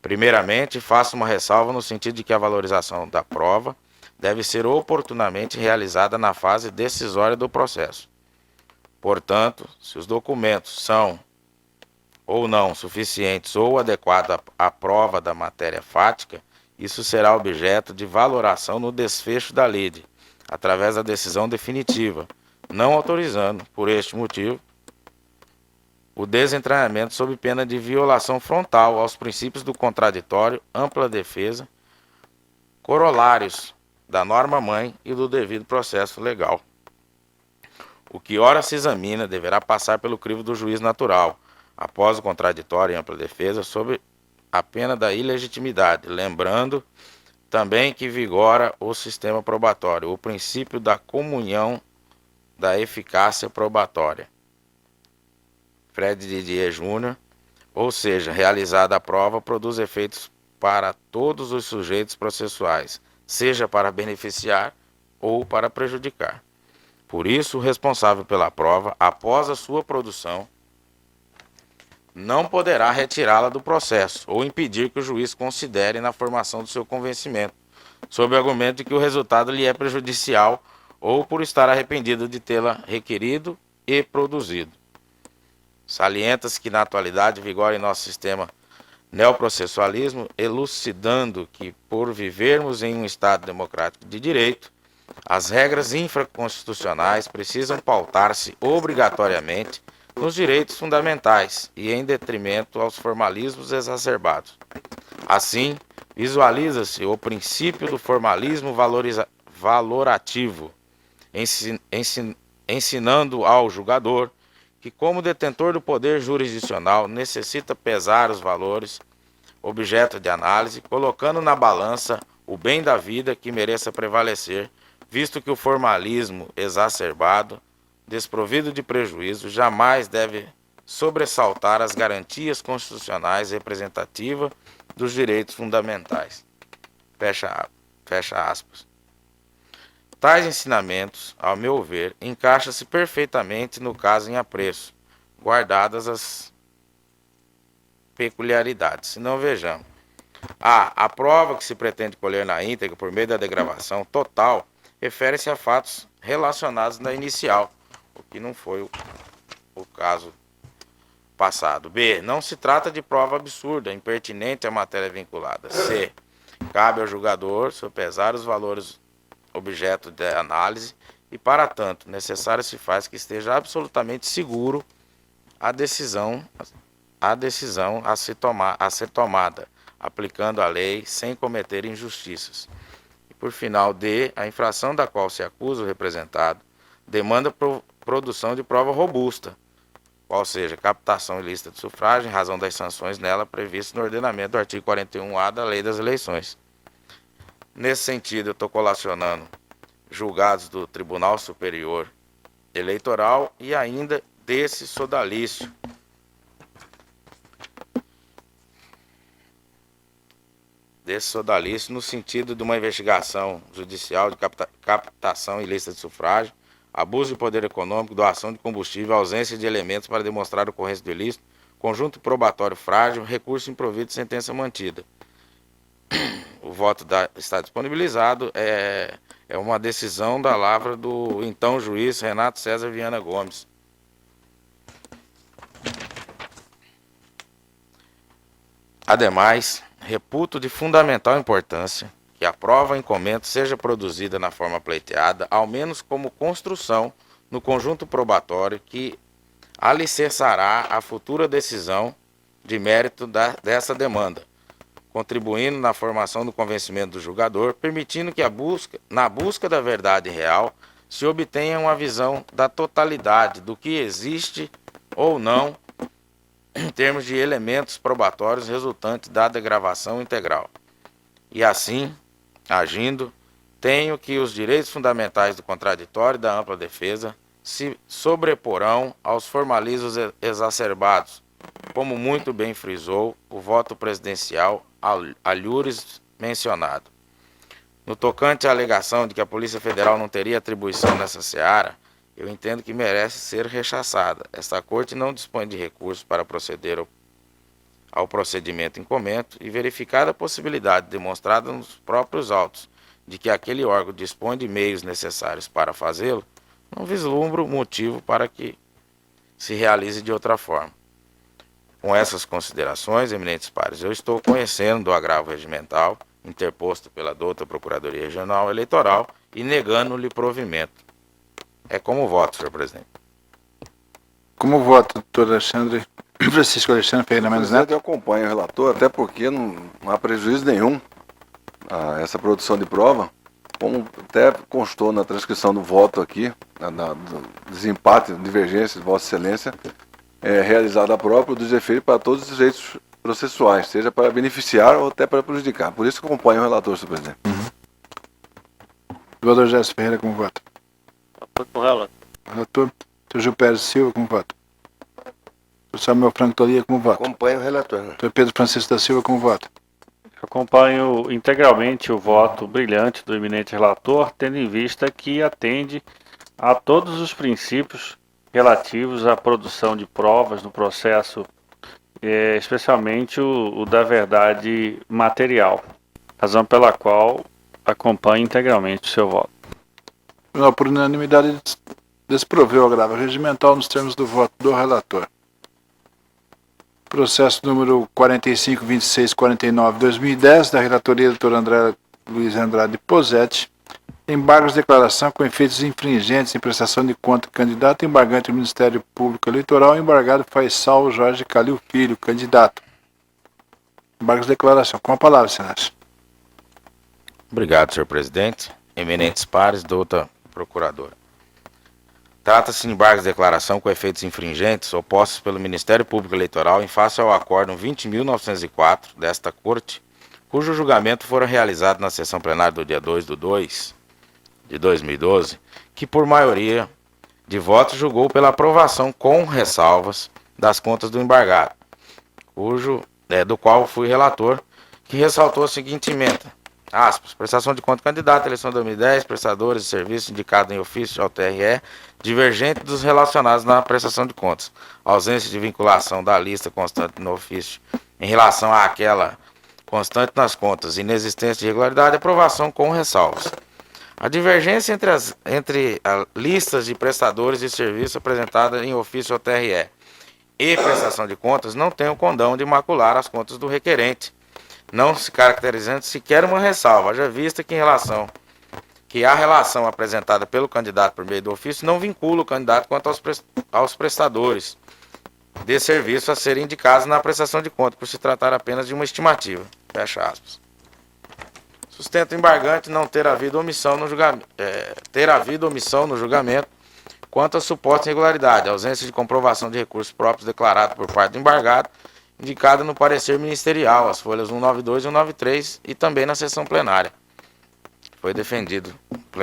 primeiramente, faço uma ressalva no sentido de que a valorização da prova deve ser oportunamente realizada na fase decisória do processo. Portanto, se os documentos são ou não suficientes ou adequados à prova da matéria fática, isso será objeto de valoração no desfecho da lide, através da decisão definitiva, não autorizando, por este motivo, o desentranhamento sob pena de violação frontal aos princípios do contraditório, ampla defesa, corolários da norma-mãe e do devido processo legal. O que ora se examina deverá passar pelo crivo do juiz natural, após o contraditório e ampla defesa, sob a pena da ilegitimidade, lembrando também que vigora o sistema probatório, o princípio da comunhão da eficácia probatória. Fred Didier Júnior, ou seja, realizada a prova, produz efeitos para todos os sujeitos processuais, seja para beneficiar ou para prejudicar. Por isso, o responsável pela prova, após a sua produção, não poderá retirá-la do processo ou impedir que o juiz considere na formação do seu convencimento, sob o argumento de que o resultado lhe é prejudicial ou por estar arrependido de tê-la requerido e produzido. Salienta-se que na atualidade vigora em nosso sistema neoprocessualismo, elucidando que, por vivermos em um Estado democrático de direito, as regras infraconstitucionais precisam pautar-se obrigatoriamente nos direitos fundamentais e em detrimento aos formalismos exacerbados. Assim, visualiza-se o princípio do formalismo valorativo, ensinando ao julgador que, como detentor do poder jurisdicional, necessita pesar os valores objeto de análise, colocando na balança o bem da vida que mereça prevalecer, visto que o formalismo exacerbado, desprovido de prejuízo, jamais deve sobressaltar as garantias constitucionais representativas dos direitos fundamentais. Fecha aspas. Tais ensinamentos, ao meu ver, encaixam-se perfeitamente no caso em apreço, guardadas as peculiaridades. Se não, vejamos. A prova que se pretende colher na íntegra por meio da degravação total refere-se a fatos relacionados na inicial, o que não foi o caso passado. B. Não se trata de prova absurda, impertinente à matéria vinculada. C. Cabe ao julgador sopesar os valores objeto de análise e, para tanto, necessário se faz que esteja absolutamente seguro a decisão a ser tomada, aplicando a lei sem cometer injustiças. E, por final, D. A infração da qual se acusa o representado demanda produção de prova robusta, qual seja captação ilícita de sufrágio em razão das sanções nela previstas no ordenamento do artigo 41A da Lei das Eleições. Nesse sentido, eu estou colacionando julgados do Tribunal Superior Eleitoral e ainda desse sodalício. No sentido de uma investigação judicial de captação ilícita de sufrágio, abuso de poder econômico, doação de combustível, ausência de elementos para demonstrar a ocorrência do ilícito, conjunto probatório frágil, recurso improvido e sentença mantida. O voto está disponibilizado, é uma decisão da lavra do então juiz Renato César Viana Gomes. Ademais, reputo de fundamental importância que a prova em comento seja produzida na forma pleiteada, ao menos como construção no conjunto probatório que alicerçará a futura decisão de mérito dessa demanda, contribuindo na formação do convencimento do julgador, permitindo que na busca da verdade real se obtenha uma visão da totalidade do que existe ou não em termos de elementos probatórios resultantes da degravação integral. E assim, agindo, tenho que os direitos fundamentais do contraditório e da ampla defesa se sobreporão aos formalismos exacerbados, como muito bem frisou o voto presidencial alhures mencionado. No tocante à alegação de que a Polícia Federal não teria atribuição nessa seara, eu entendo que merece ser rechaçada. Esta Corte não dispõe de recursos para proceder ao procedimento em comento e, verificada a possibilidade demonstrada nos próprios autos de que aquele órgão dispõe de meios necessários para fazê-lo, não vislumbro motivo para que se realize de outra forma. Com essas considerações, eminentes pares, eu estou conhecendo do agravo regimental interposto pela douta Procuradoria Regional Eleitoral e negando-lhe provimento. É como voto, senhor presidente. Como vota, doutor Alexandre, Francisco Alexandre Ferreira Mendes Presidente, Neto? eu acompanho o relator, até porque não há prejuízo nenhum a essa produção de prova, como até constou na transcrição do voto aqui, do desempate, divergência de Vossa Excelência, realizada a própria dos efeitos para todos os direitos processuais, seja para beneficiar ou até para prejudicar. Por isso que eu acompanho o relator, senhor presidente. Vereador Gerson Ferreira, como vota? Com relator. Relator, doutor Gil Pérez Silva, como vota? Doutor Samuel Franco Tolia, como vota? Acompanho o relator. Doutor Pedro Francisco da Silva, como vota? Acompanho integralmente o voto brilhante do eminente relator, tendo em vista que atende a todos os princípios relativos à produção de provas no processo, especialmente o da verdade material, razão pela qual acompanho integralmente o seu voto. Tribunal, por unanimidade, desproveu o agravo regimental nos termos do voto do relator. Processo número 45.2649/2010, da relatoria do Dr. André Luiz Andrade Posetti. Embargos de declaração com efeitos infringentes em prestação de conta. Candidato embargante do Ministério Público Eleitoral. Embargado Faisal Jorge Calil Filho, candidato. Embargos de declaração. Com a palavra, senador. Obrigado, senhor presidente. Eminentes pares, doutora procuradora. Trata-se de embargos de declaração com efeitos infringentes opostos pelo Ministério Público Eleitoral em face ao Acórdão 20.904 desta Corte, cujo julgamento fora realizado na sessão plenária do dia 2/2 de 2012, que por maioria de votos julgou pela aprovação com ressalvas das contas do embargado, do qual fui relator, que ressaltou a seguinte emenda. Aspas, prestação de conta do candidato, eleição de 2010, prestadores de serviço indicado em ofício ao TRE, divergente dos relacionados na prestação de contas, ausência de vinculação da lista constante no ofício em relação àquela constante nas contas, inexistência de irregularidade, aprovação com ressalvas. A divergência entre as listas de prestadores de serviço apresentada em ofício ao TRE e prestação de contas não tem o condão de macular as contas do requerente, não se caracterizando sequer uma ressalva, haja vista que a relação apresentada pelo candidato por meio do ofício não vincula o candidato quanto aos prestadores de serviço a serem indicados na prestação de contas, por se tratar apenas de uma estimativa. Fecha aspas. Sustenta o embargante não ter havido omissão no julgamento quanto à suposta irregularidade, ausência de comprovação de recursos próprios declarado por parte do embargado, indicada no parecer ministerial, as folhas 192 e 193, e também na sessão plenária. Foi defendido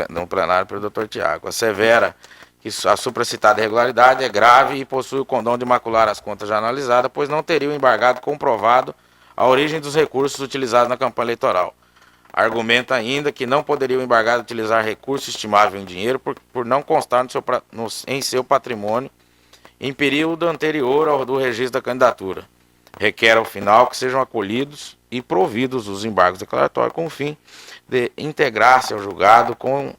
no plenário pelo Dr. Tiago. Assevera que a supracitada irregularidade é grave e possui o condão de macular as contas já analisadas, pois não teria o embargado comprovado a origem dos recursos utilizados na campanha eleitoral. Argumenta ainda que não poderia o embargado utilizar recurso estimável em dinheiro por não constar em seu patrimônio em período anterior ao do registro da candidatura. Requer, ao final, que sejam acolhidos e providos os embargos declaratórios com o fim de integrar-se ao julgado com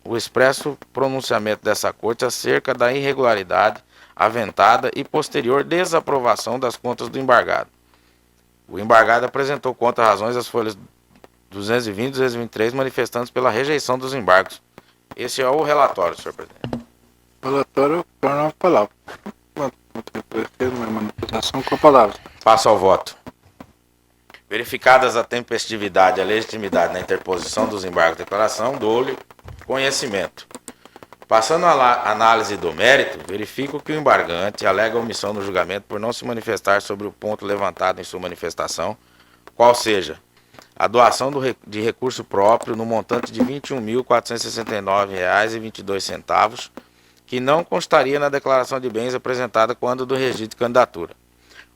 o expresso pronunciamento dessa Corte acerca da irregularidade aventada e posterior desaprovação das contas do embargado. O embargado apresentou contra razões as folhas 220 e 223 manifestando pela rejeição dos embargos. Esse é o relatório, senhor presidente. O relatório, torna a palavra. Com a palavra. Passo ao voto. Verificadas a tempestividade e a legitimidade na interposição dos embargos de declaração, dou-lhe conhecimento. Passando à análise do mérito, verifico que o embargante alega omissão no julgamento por não se manifestar sobre o ponto levantado em sua manifestação, qual seja a doação de recurso próprio no montante de R$ 21.469,22, que não constaria na declaração de bens apresentada quando do registro de candidatura.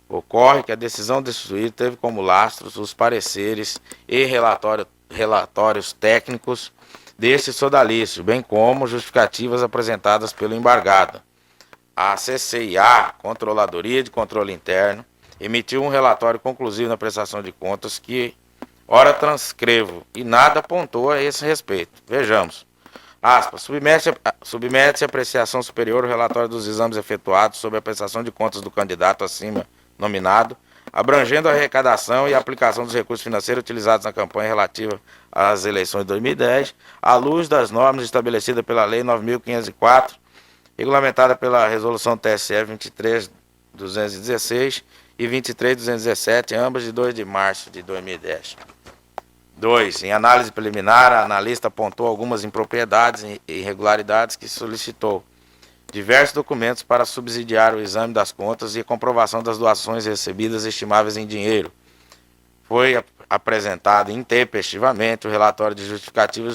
Ocorre que a decisão de destituir teve como lastros os pareceres e relatórios técnicos deste sodalício, bem como justificativas apresentadas pelo embargado. A CCIA, Controladoria de Controle Interno, emitiu um relatório conclusivo na prestação de contas que, ora transcrevo, e nada apontou a esse respeito. Vejamos. Aspas, submete-se à apreciação superior o relatório dos exames efetuados sobre a prestação de contas do candidato acima nominado, abrangendo a arrecadação e a aplicação dos recursos financeiros utilizados na campanha relativa às eleições de 2010, à luz das normas estabelecidas pela Lei 9.504 regulamentada pela Resolução TSE 23.216 e 23.217, ambas de 2 de março de 2010. 2. Em análise preliminar, a analista apontou algumas impropriedades e irregularidades que solicitou diversos documentos para subsidiar o exame das contas e a comprovação das doações recebidas estimáveis em dinheiro. Foi apresentado intempestivamente o relatório de justificativa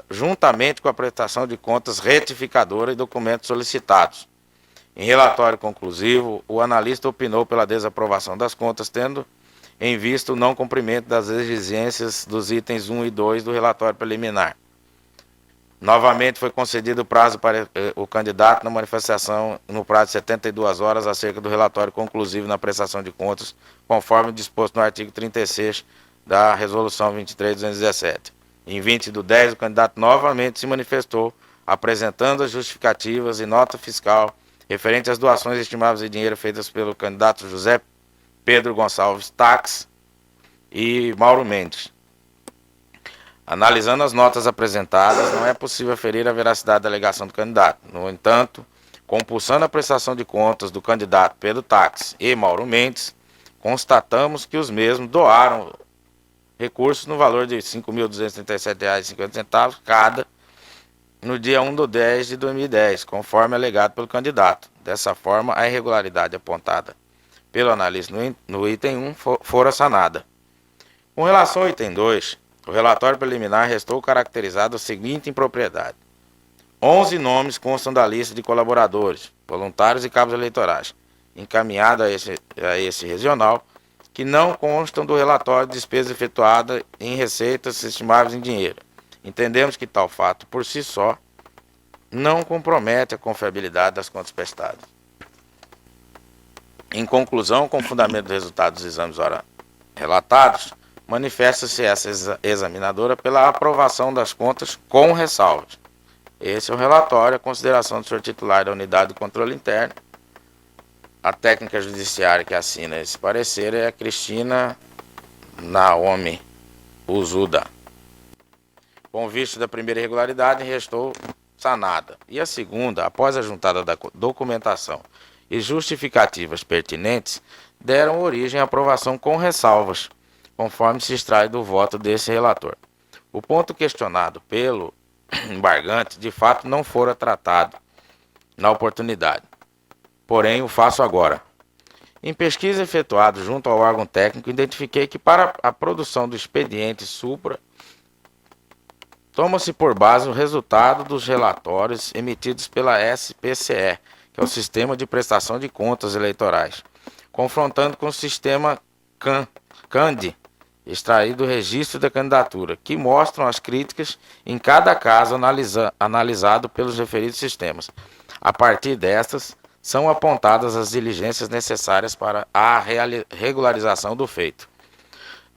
juntamente com a prestação de contas retificadora e documentos solicitados. Em relatório conclusivo, o analista opinou pela desaprovação das contas, tendo em vista o não cumprimento das exigências dos itens 1 e 2 do relatório preliminar. Novamente foi concedido o prazo para o candidato na manifestação no prazo de 72 horas acerca do relatório conclusivo na prestação de contas, conforme disposto no artigo 36 da Resolução 23.217. Em 20/10, o candidato novamente se manifestou, apresentando as justificativas e nota fiscal referente às doações estimáveis de dinheiro feitas pelo candidato José Pedro Gonçalves Tax e Mauro Mendes. Analisando as notas apresentadas, não é possível aferir a veracidade da alegação do candidato. No entanto, compulsando a prestação de contas do candidato Pedro Tax e Mauro Mendes, constatamos que os mesmos doaram recursos no valor de R$ 5.237,50 cada no dia 1/10 de 2010, conforme alegado pelo candidato. Dessa forma, a irregularidade apontada pelo analista no item 1 fora sanada. Com relação ao item 2, o relatório preliminar restou caracterizado a seguinte impropriedade: 11 nomes constam da lista de colaboradores, voluntários e cabos eleitorais, encaminhada a esse regional, que não constam do relatório de despesas efetuadas em receitas estimáveis em dinheiro. Entendemos que tal fato, por si só, não compromete a confiabilidade das contas prestadas. Em conclusão, com fundamento do resultado dos exames ora relatados, manifesta-se essa examinadora pela aprovação das contas com ressalvas. Esse é o relatório, a consideração do senhor titular da Unidade de Controle Interno. A técnica judiciária que assina esse parecer é a Cristina Naomi Uzuda. Com vista da primeira irregularidade, restou sanada. E a segunda, após a juntada da documentação e justificativas pertinentes, deram origem à aprovação com ressalvas, conforme se extrai do voto desse relator. O ponto questionado pelo embargante, de fato, não fora tratado na oportunidade. Porém, o faço agora. Em pesquisa efetuada junto ao órgão técnico, identifiquei que para a produção do expediente supra, toma-se por base o resultado dos relatórios emitidos pela SPCE, que é o Sistema de Prestação de Contas Eleitorais, confrontando com o sistema CANDE, extraído do registro da candidatura, que mostram as críticas em cada caso analisado pelos referidos sistemas. A partir destas, são apontadas as diligências necessárias para a regularização do feito.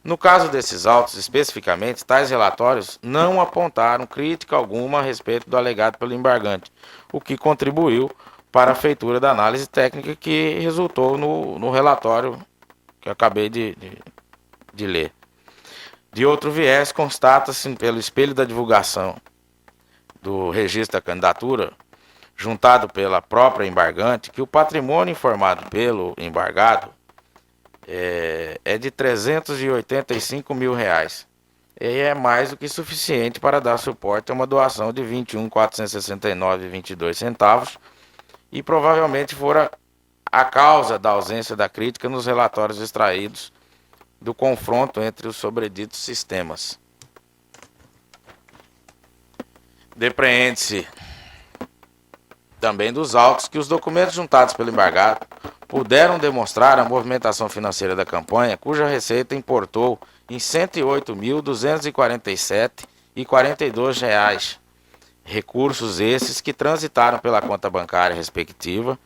No caso desses autos, especificamente, tais relatórios não apontaram crítica alguma a respeito do alegado pelo embargante, o que contribuiu para a feitura da análise técnica que resultou no relatório que eu acabei de ler. De outro viés, constata-se pelo espelho da divulgação do registro da candidatura, juntado pela própria embargante, que o patrimônio informado pelo embargado é de R$ 385 mil. E é mais do que suficiente para dar suporte a uma doação de R$ 21.469,22 e provavelmente fora a causa da ausência da crítica nos relatórios extraídos do confronto entre os sobreditos sistemas. Depreende-se também dos autos que os documentos juntados pelo embargado puderam demonstrar a movimentação financeira da campanha, cuja receita importou em R$ 108.247,42, recursos esses que transitaram pela conta bancária respectiva,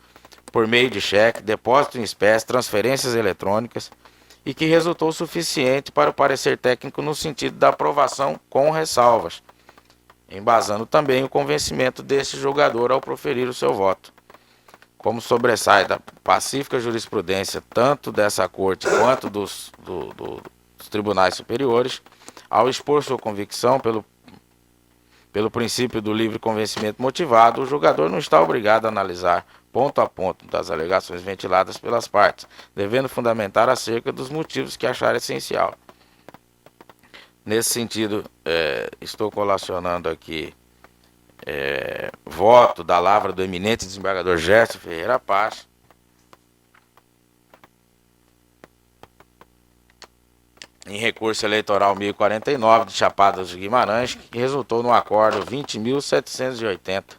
por meio de cheque, depósito em espécie, transferências eletrônicas, e que resultou suficiente para o parecer técnico no sentido da aprovação com ressalvas, embasando também o convencimento deste julgador ao proferir o seu voto. Como sobressai da pacífica jurisprudência tanto dessa corte quanto dos tribunais superiores, ao expor sua convicção Pelo princípio do livre convencimento motivado, o julgador não está obrigado a analisar ponto a ponto das alegações ventiladas pelas partes, devendo fundamentar acerca dos motivos que achar essencial. Nesse sentido, estou colacionando aqui voto da lavra do eminente desembargador Gerson Ferreira Paz, em recurso eleitoral 1049 de Chapada dos Guimarães, que resultou no acordo 20.780,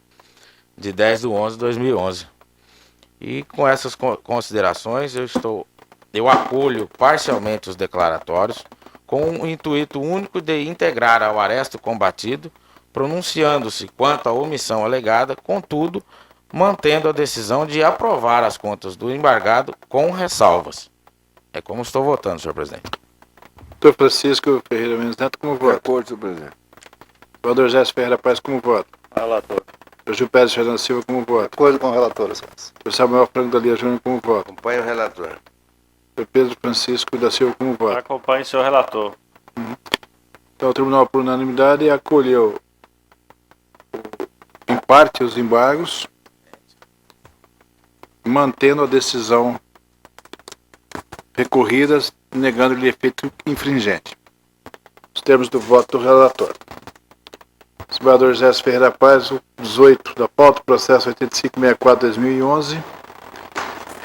de 10/11/2011. E com essas considerações, eu acolho parcialmente os declaratórios, com o intuito único de integrar ao aresto combatido, pronunciando-se quanto à omissão alegada, contudo, mantendo a decisão de aprovar as contas do embargado com ressalvas. É como estou votando, senhor presidente. Doutor Francisco Ferreira Mendes Neto, como De voto? acordo, senhor presidente. Senador Gerson Ferreira Paz, como voto? Relator. Doutor Gil Pérez Fernando Silva, como voto? Acordo com o relator, excelência. Doutor Samuel Franco da Lia Júnior, como voto? Acompanhe o relator. Doutor Pedro Francisco da Silva, como voto? Acompanhe senhor relator. Então, o tribunal, por unanimidade, acolheu, em parte, os embargos, mantendo a decisão recorrida, negando-lhe efeito infringente. Os termos do voto do relator. Desembargador Gerson Ferreira Paz, o 18 da pauta, processo 8564-2011,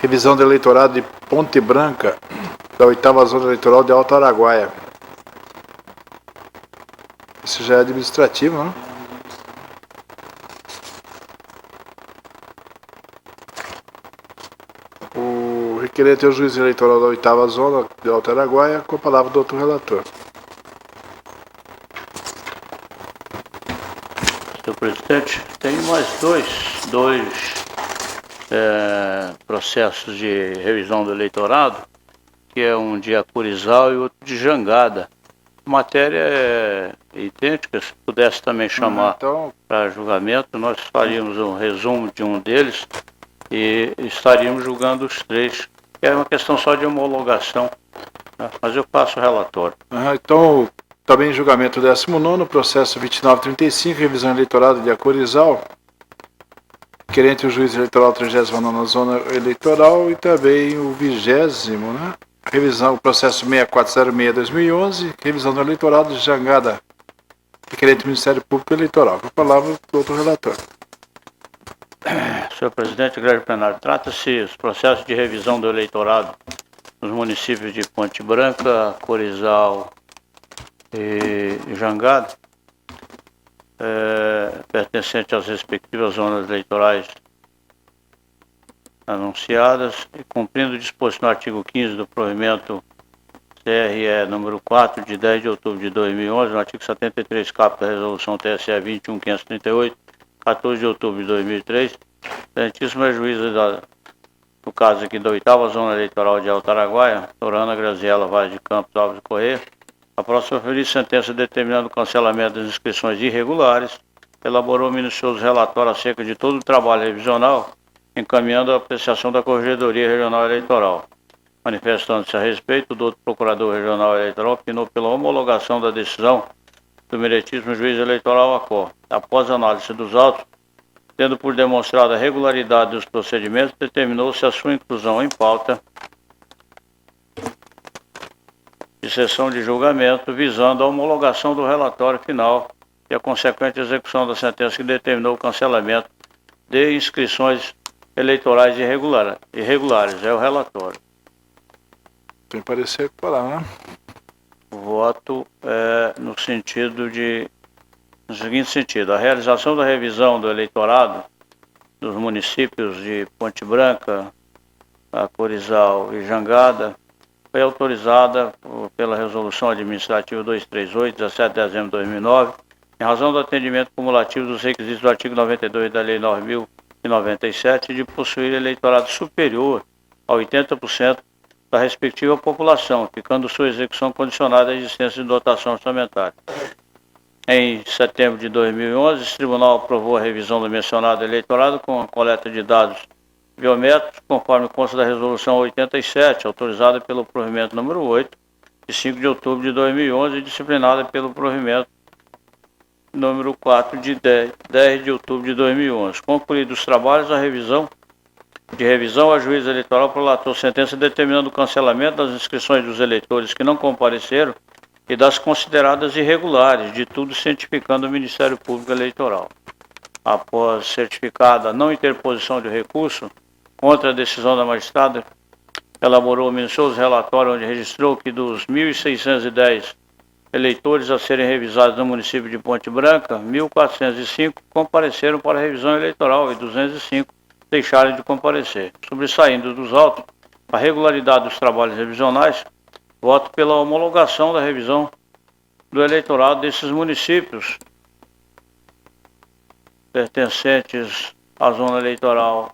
revisão do eleitorado de Ponte Branca, da 8ª Zona Eleitoral de Alto Araguaia. Isso já é administrativo, não? O requerente é o juiz eleitoral da 8ª Zona de Alto Araguaia, com a palavra do outro relator. Senhor presidente, tem mais dois processos de revisão do eleitorado, que é um de Acurizal e outro de Jangada. A matéria é idêntica, se pudesse também chamar Então, para julgamento, nós faríamos um resumo de um deles e estaríamos julgando os três. É uma questão só de homologação, né? Mas eu passo o relatório. então, também em julgamento 19º, processo 2935, revisão eleitoral de Acurizal, querente o juiz eleitoral 39ª Zona Eleitoral e também o 20º, né? Revisão, processo 6406-2011, revisão do eleitorado de Jangada, requerente do Ministério Público Eleitoral. Com a palavra do outro relator. Senhor presidente, grande plenário, trata-se os processos de revisão do eleitorado nos municípios de Ponte Branca, Corizal e Jangada, pertencente às respectivas zonas eleitorais anunciadas e cumprindo o disposto no artigo 15 do provimento CRE número 4 de 10 de outubro de 2011, no artigo 73 caput da resolução TSE 21.538, 14 de outubro de 2003, excelentíssima juíza no caso aqui da 8ª Zona Eleitoral de Alto Araguaia, Torana Graziela Vaz de Campos Alves de Corrêa, a próxima feliz sentença determinando o cancelamento das inscrições irregulares, elaborou um minucioso relatório acerca de todo o trabalho revisional, encaminhando a apreciação da Corregedoria Regional Eleitoral. Manifestando-se a respeito, o doutor Procurador Regional Eleitoral opinou pela homologação da decisão do meritíssimo juiz eleitoral ACOR. Após análise dos autos, tendo por demonstrada a regularidade dos procedimentos, determinou-se a sua inclusão em pauta de sessão de julgamento, visando a homologação do relatório final e a consequente execução da sentença que determinou o cancelamento de inscrições eleitorais irregulares. É o relatório. Tem parecer com a palavra, né? O voto é no seguinte sentido: a realização da revisão do eleitorado dos municípios de Ponte Branca, Acurizal e Jangada foi autorizada pela Resolução Administrativa 238, 17 de dezembro de 2009, em razão do atendimento cumulativo dos requisitos do artigo 92 da Lei 9.097 de possuir eleitorado superior a 80% da respectiva população, ficando sua execução condicionada à existência de dotação orçamentária. Em setembro de 2011, esse tribunal aprovou a revisão do mencionado eleitorado com a coleta de dados biométricos, conforme consta da Resolução 87, autorizada pelo provimento número 8, de 5 de outubro de 2011, e disciplinada pelo provimento número 4, de 10 de outubro de 2011. Concluídos os trabalhos, a revisão, a juíza eleitoral prolatou sentença determinando o cancelamento das inscrições dos eleitores que não compareceram e das consideradas irregulares, de tudo cientificando o Ministério Público Eleitoral. Após certificada a não interposição de recurso contra a decisão da magistrada, elaborou o minucioso relatório onde registrou que dos 1.610 eleitores a serem revisados no município de Ponte Branca, 1.405 compareceram para a revisão eleitoral e 205 deixaram de comparecer. Sobressaindo dos autos a regularidade dos trabalhos revisionais, voto pela homologação da revisão do eleitorado desses municípios pertencentes à zona eleitoral,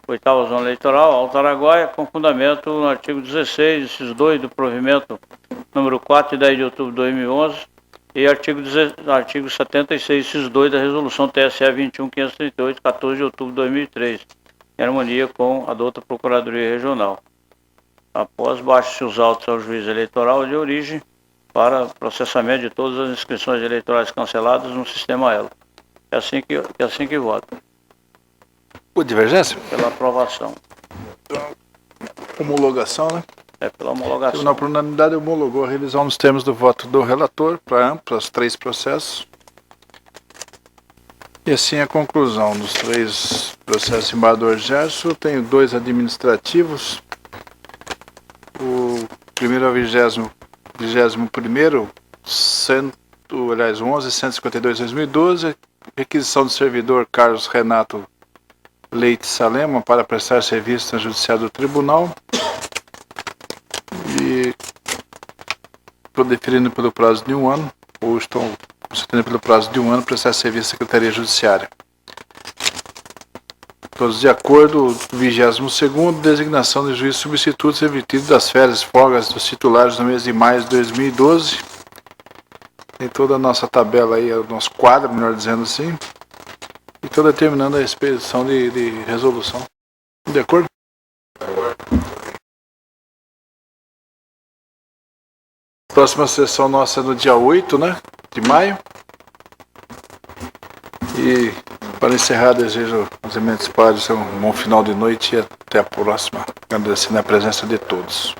8ª zona eleitoral, Alto Araguaia, com fundamento no artigo 16, inciso 2 do provimento número 4 de 10 de outubro de 2011 e artigo 76, inciso 2 da resolução TSE 21.538, 14 de outubro de 2003, em harmonia com a douta Procuradoria Regional. Após, baixe-se os autos ao juiz eleitoral de origem para processamento de todas as inscrições eleitorais canceladas no sistema ELO. É assim que voto. Por divergência? Pela aprovação. Homologação, né? É pela O homologação. Tribunal, por unanimidade, homologou a revisão nos termos do voto do relator para os 3 processos. E assim a conclusão dos 3 processos embargador Gerson. Tenho 2 administrativos. O primeiro é o 21º, 11.152/2012, requisição do servidor Carlos Renato Leite Salema para prestar serviço na Judiciária do Tribunal. E estou deferindo pelo prazo de 1 ano, ou estou concedendo pelo prazo de 1 ano prestar serviço à Secretaria Judiciária. Todos de acordo. 22º, designação de juízes substitutos revertido das férias folgas dos titulares no mês de maio de 2012. Tem toda a nossa tabela aí, o nosso quadro, melhor dizendo assim. E estou determinando a expedição de resolução. De acordo? Próxima sessão nossa é no dia 8, né, de maio. E para encerrar, desejo aos eminentes padres um bom final de noite e até a próxima, agradecendo a presença de todos.